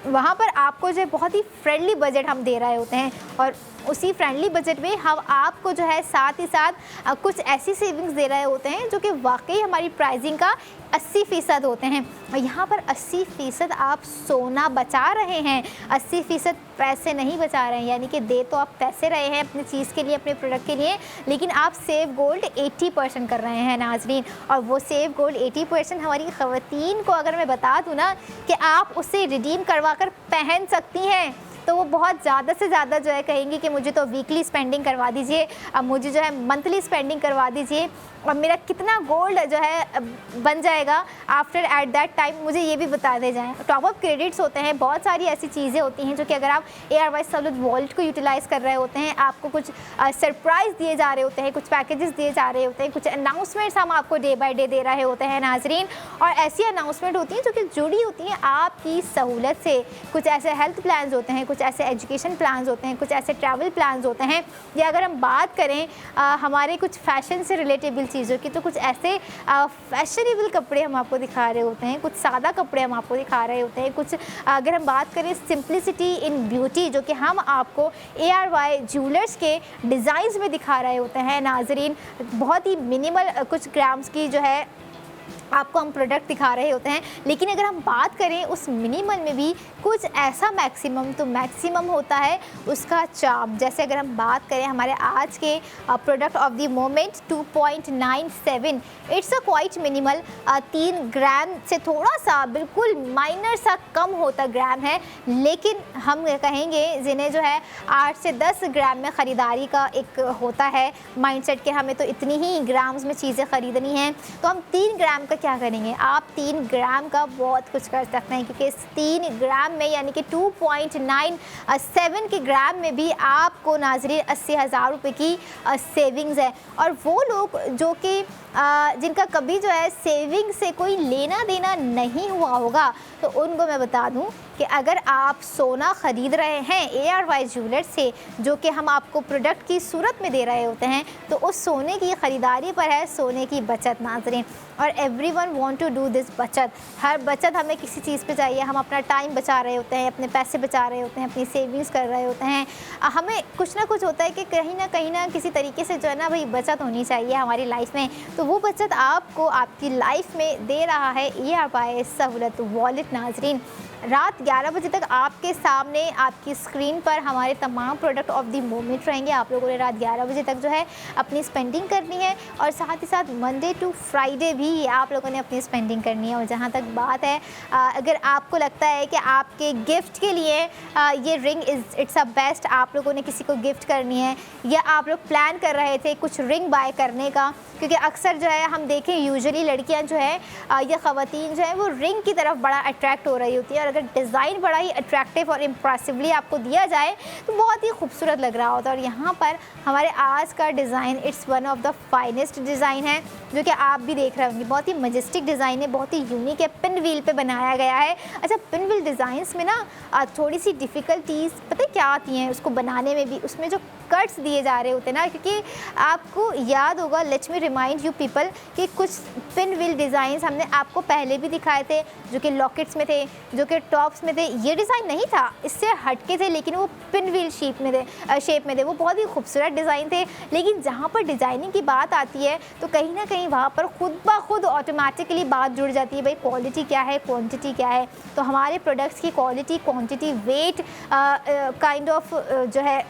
वहाँ पर आपको जो है बहुत ही फ्रेंडली बजट हम दे रहे होते हैं, और उसी फ्रेंडली बजट में हम आपको जो है साथ ही साथ कुछ ऐसी सेविंग्स दे रहे होते हैं जो कि वाकई हमारी प्राइसिंग का 80% होते हैं। और यहाँ पर 80% आप सोना बचा रहे हैं, 80% पैसे नहीं बचा रहे हैं, यानी कि दे तो आप पैसे रहे हैं अपनी चीज़ के लिए, अपने प्रोडक्ट के लिए, लेकिन आप सेव गोल्ड 80% कर रहे हैं नाज़रीन। और वो सेव गोल्ड 80% हमारी ख़वातीन को अगर मैं बता दूँ ना कि आप उसे रिडीम करवा कर पहन सकती हैं, तो वो बहुत ज़्यादा से ज़्यादा जो है कहेंगी कि मुझे तो वीकली स्पेंडिंग करवा दीजिए, अब मुझे जो है मंथली स्पेंडिंग करवा दीजिए, और मेरा कितना गोल्ड जो है बन जाएगा आफ्टर एट दैट टाइम मुझे ये भी बता दे जाएँ। टॉप अप क्रेडिट्स होते हैं, बहुत सारी ऐसी चीज़ें होती हैं जो कि अगर आप ARY सहूलत वॉलेट को यूटिलाइज़ कर रहे होते हैं, आपको कुछ सरप्राइज़ दिए जा रहे होते हैं, कुछ पैकेजेस दिए जा रहे होते हैं, कुछ अनाउंसमेंट्स हम आपको डे बाय डे दे रहे होते हैं नाज़रीन। और ऐसी अनाउंसमेंट होती हैं जो कि जुड़ी होती हैं आपकी सहूलत से। कुछ ऐसे हेल्थ प्लान्स होते हैं, कुछ ऐसे एजुकेशन प्लान्स होते हैं, कुछ ऐसे ट्रैवल प्लान्स होते हैं, या अगर हम बात करें हमारे कुछ फैशन से रिलेटेबल चीज़ों की, तो कुछ ऐसे फैशनेबल कपड़े हम आपको दिखा रहे होते हैं, कुछ सादा कपड़े हम आपको दिखा रहे होते हैं, कुछ अगर हम बात करें सिंप्लिसिटी इन ब्यूटी, जो कि हम आपको ARY ज्वेलर्स के डिज़ाइंस में दिखा रहे होते हैं नाज़रीन। बहुत ही मिनिमल कुछ ग्राम्स की जो है आपको हम प्रोडक्ट दिखा रहे होते हैं, लेकिन अगर हम बात करें उस मिनिमल में भी कुछ ऐसा मैक्सिमम, तो मैक्सिमम होता है उसका चार्म। जैसे अगर हम बात करें हमारे आज के product of the moment 2.97, it's a quite minimal, 3 ग्राम से थोड़ा सा बिल्कुल माइनर सा कम होता ग्राम है, लेकिन हम कहेंगे जिन्हें जो है 8 से 10 ग्राम में ख़रीदारी का एक होता है माइंडसेट कि हमें तो इतनी ही ग्राम्स में चीज़ें ख़रीदनी हैं, तो हम 3 ग्राम का क्या करेंगे, आप 3 ग्राम का बहुत कुछ कर सकते हैं, क्योंकि इस 3 ग्राम में यानी कि 2.97 के ग्राम में भी आपको नाज़रीन 80,000 रुपये की सेविंग्स है। और वो लोग जो कि जिनका कभी जो है सेविंग से कोई लेना देना नहीं हुआ होगा, तो उनको मैं बता दूं कि अगर आप सोना ख़रीद रहे हैं ARY ज्वेलर्स से, जो कि हम आपको प्रोडक्ट की सूरत में दे रहे होते हैं, तो उस सोने की ख़रीदारी पर है सोने की बचत नाज़रीन। और every everyone want to do this बचत। हर बचत हमें किसी चीज़ पे चाहिए, हम अपना टाइम बचा रहे होते हैं, अपने पैसे बचा रहे होते हैं, अपनी सेविंग्स कर रहे होते हैं। हमें कुछ ना कुछ होता है कि कहीं ना किसी तरीके से जो है ना भाई बचत होनी चाहिए हमारी लाइफ में। तो वो बचत आपको आपकी लाइफ में दे रहा है ERY सहूलत वॉलेट। नाजरीन, रात 11 बजे तक आपके सामने आपकी स्क्रीन पर हमारे तमाम प्रोडक्ट ऑफ द मोमेंट रहेंगे। आप लोगों ने रात 11 बजे तक जो है अपनी स्पेंडिंग करनी है और साथ ही साथ मंडे टू फ्राइडे भी आप लोगों ने अपनी स्पेंडिंग करनी है। और जहाँ तक बात है, अगर आपको लगता है कि आपके गिफ्ट के लिए ये रिंग इट्स अ बेस्ट, आप लोगों ने किसी को गिफ्ट करनी है या आप लोग प्लान कर रहे थे कुछ रिंग बाय करने का, क्योंकि अक्सर जो है हम देखें यूजुअली लड़कियाँ जो है या ख़वातीन जो है वो रिंग की तरफ बड़ा अट्रैक्ट हो रही होती है, और अगर डिज़ाइन बड़ा ही अट्रैक्टिव और इम्प्रेसिवली आपको दिया जाए तो बहुत ही खूबसूरत लग रहा होता है। और यहाँ पर हमारे आज का design it's one of the finest design है, जो कि आप भी देख रहे होंगे। बहुत ही मजेस्टिक डिज़ाइन है, बहुत ही यूनिक है, पिन व्हील पे बनाया गया है। अच्छा, पिन व्हील डिज़ाइंस में ना थोड़ी सी डिफ़िकल्टीज़ पता है क्या आती हैं उसको बनाने में भी, उसमें जो कट्स दिए जा रहे होते हैं ना, क्योंकि आपको याद होगा, let me remind you people, कि कुछ पिन व्हील डिज़ाइंस हमने आपको पहले भी दिखाए थे जो कि लॉकेट्स में थे, जो कि टॉप्स में थे। ये डिज़ाइन नहीं था, इससे हटके थे, लेकिन वो पिन व्हील शेप में थे। वो बहुत ही खूबसूरत डिज़ाइन थे। लेकिन जहाँ पर डिज़ाइनिंग की बात आती है तो कहीं ना कहीं वहाँ पर खुद ब खुद ऑटोमेटिकली बात जुड़ जाती है, भाई क्वालिटी क्या है, क्वांटिटी क्या है। तो हमारे प्रोडक्ट्स की quality, quantity, weight, kind of जो है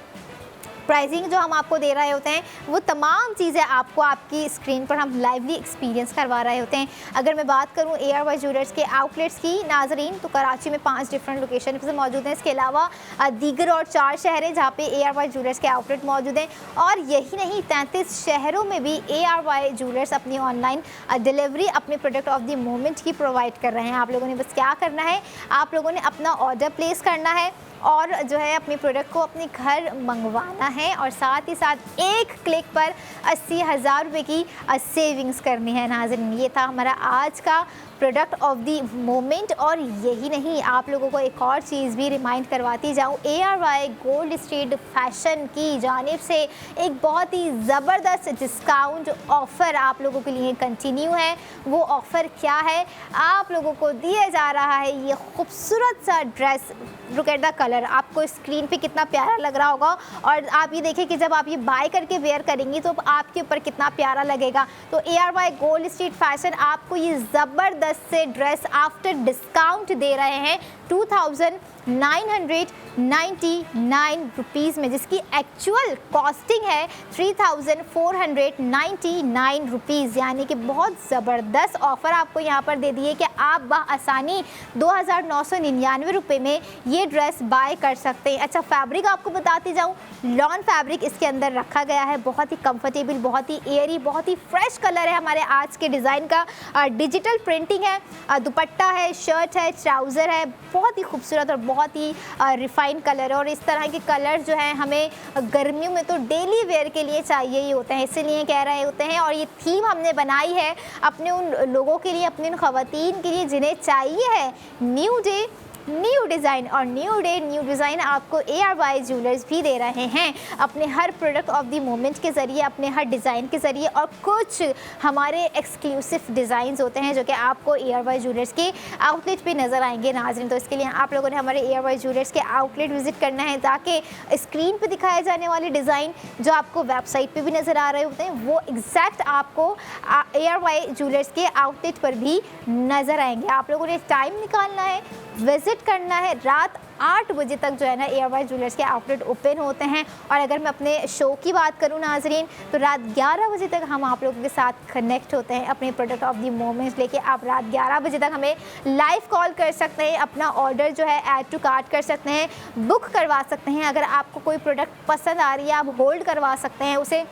प्राइसिंग जो हम आपको दे रहे होते हैं, वो तमाम चीज़ें आपको आपकी स्क्रीन पर हम लाइवली एक्सपीरियंस करवा रहे होते हैं। अगर मैं बात करूं ARY ज्वेलर्स के आउटलेट्स की नाजरीन, तो कराची में 5 डिफरेंट लोकेशन पर मौजूद हैं। इसके अलावा दीगर और 4 शहर हैं जहाँ पे ARY ज्वेलर्स के आउटलेट मौजूद हैं। और यही नहीं, 33 शहरों में भी ARY ज्वेलर्स अपनी ऑनलाइन डिलीवरी अपने प्रोडक्ट ऑफ द मोमेंट की प्रोवाइड कर रहे हैं। आप लोगों ने बस क्या करना है, आप लोगों ने अपना ऑर्डर प्लेस करना है और जो है अपने प्रोडक्ट को अपने घर मंगवाना है, और साथ ही साथ एक क्लिक पर 80,000 रुपये की सेविंग्स करनी है। नाज़रीन, ये था हमारा आज का प्रोडक्ट ऑफ द मोमेंट। और यही नहीं, आप लोगों को एक और चीज़ भी रिमाइंड करवाती जाऊँ, ARY गोल्ड स्ट्रीट फैशन की जानिब से एक बहुत ही ज़बरदस्त डिस्काउंट ऑफ़र आप लोगों के लिए कंटिन्यू है। वो ऑफ़र क्या है, आप लोगों को दिया जा रहा है ये खूबसूरत सा dress. Look at the colour, आपको स्क्रीन पे कितना प्यारा लग रहा होगा, और आप ये देखें कि जब आप ये बाय करके वेयर करेंगी तो आपके ऊपर कितना प्यारा लगेगा। तो ARY गोल्ड स्ट्रीट फैशन आपको ये ज़बरदस्त से ड्रेस आफ्टर डिस्काउंट दे रहे हैं 2,999 रुपीज़ में, जिसकी एक्चुअल कॉस्टिंग है 3,499 रुपीज़। यानी कि बहुत ज़बरदस्त ऑफ़र आपको यहाँ पर दे दिए कि आप बआसानी 2,999 रुपये में ये ड्रेस बाय कर सकते हैं। अच्छा, फैब्रिक आपको बताती जाऊँ, लॉन फैब्रिक इसके अंदर रखा गया है। बहुत ही कंफर्टेबल, बहुत ही एयरी, बहुत ही फ्रेश कलर है हमारे आज के डिज़ाइन का। डिजिटल प्रिंटिंग है, दुपट्टा है, शर्ट है, ट्राउज़र है, बहुत ही खूबसूरत और बहुत ही रिफाइंड कलर है। और इस तरह के कलर जो हैं हमें गर्मियों में तो डेली वेयर के लिए चाहिए ही होते हैं, इसीलिए कह रहे होते हैं। और ये थीम हमने बनाई है अपने उन लोगों के लिए, अपनी उन ख़वातीन के लिए जिन्हें चाहिए है न्यू डे न्यू डिज़ाइन। और न्यू डे न्यू डिज़ाइन आपको ARY ज्वेलर्स भी दे रहे हैं अपने हर प्रोडक्ट ऑफ द मोमेंट के ज़रिए, अपने हर डिज़ाइन के ज़रिए। और कुछ हमारे एक्सक्लूसिव डिज़ाइंस होते हैं जो कि आपको ARY ज्वेलर्स के आउटलेट पे नज़र आएंगे। नाज़रीन, तो इसके लिए आप लोगों ने हमारे ARY ज्वेलर्स के आउटलेट विज़िट करना है, ताकि स्क्रीन पर दिखाए जाने वाले डिज़ाइन जो आपको वेबसाइट पर भी नज़र आ रहे होते हैं वो एग्जैक्ट आपको ARY ज्वेलर्स के आउटलेट पर भी नज़र आएंगे। आप लोगों ने टाइम निकालना है, विज़िट करना है। रात 8 बजे तक जो है ना ARY ज्वेलर्स के आउटलेट ओपन होते हैं। और अगर मैं अपने शो की बात करूं नाजरीन, तो रात 11 बजे तक हम आप लोगों के साथ कनेक्ट होते हैं अपने प्रोडक्ट ऑफ द मोमेंट्स लेके। आप रात 11 बजे तक हमें लाइव कॉल कर सकते हैं, अपना ऑर्डर जो है ऐड टू कार्ट कर सकते हैं, बुक करवा सकते हैं। अगर आपको कोई प्रोडक्ट पसंद आ रही है आप होल्ड करवा सकते हैं उसे।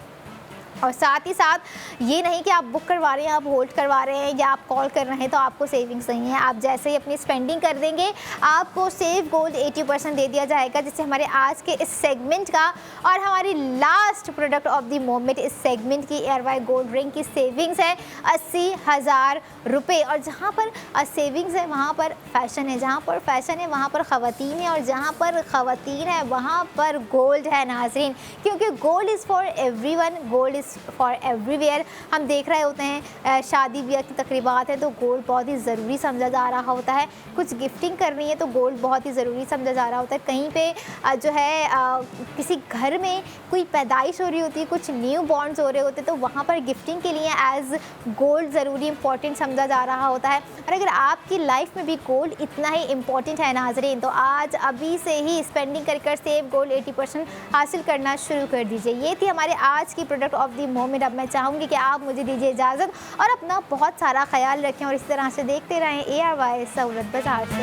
और साथ ही साथ ये नहीं कि आप बुक करवा रहे हैं, आप होल्ड करवा रहे हैं या आप कॉल कर रहे हैं तो आपको सेविंग्स नहीं है। आप जैसे ही अपनी स्पेंडिंग कर देंगे आपको सेव गोल्ड 80% दे दिया जाएगा, जिससे हमारे आज के इस सेगमेंट का और हमारी last product of the moment इस सेगमेंट की ARY गोल्ड रिंग की सेविंग्स है 80,000 रुपये। और जहाँ पर सेविंग्स है वहाँ पर फैशन है, जहाँ पर फैशन है वहाँ पर ख़वातीन है, और जहाँ पर ख़वातीन है वहाँ पर गोल्ड है नाजरीन। क्योंकि gold is for everyone, gold is for everywhere. हम देख रहे होते हैं शादी ब्याह की तकरीबात है तो गोल्ड बहुत ही ज़रूरी समझा जा रहा होता है, कुछ गिफ्टिंग करनी है तो गोल्ड बहुत ही ज़रूरी समझा जा रहा होता है। कहीं पे जो है किसी घर में कोई पैदाइश हो रही होती है, कुछ न्यू बॉर्न्स हो रहे होते हैं तो वहाँ पर गिफ्टिंग के लिए एज़ गोल्ड ज़रूरी इंपॉर्टेंट समझा जा रहा होता है। और अगर आपकी लाइफ में भी गोल्ड इतना ही इम्पॉर्टेंट है नाज़रीन, तो आज अभी से ही स्पेंडिंग कर सेव गोल्ड 80% हासिल करना शुरू कर दीजिए। ये थी हमारे आज की प्रोडक्ट ऑफ द मोमेंट। अब मैं चाहूँगी कि आप मुझे दीजिए इजाज़त और अपना बहुत सारा ख्याल रखें और इस तरह से देखते रहें ARY सहूलत बाज़ार से।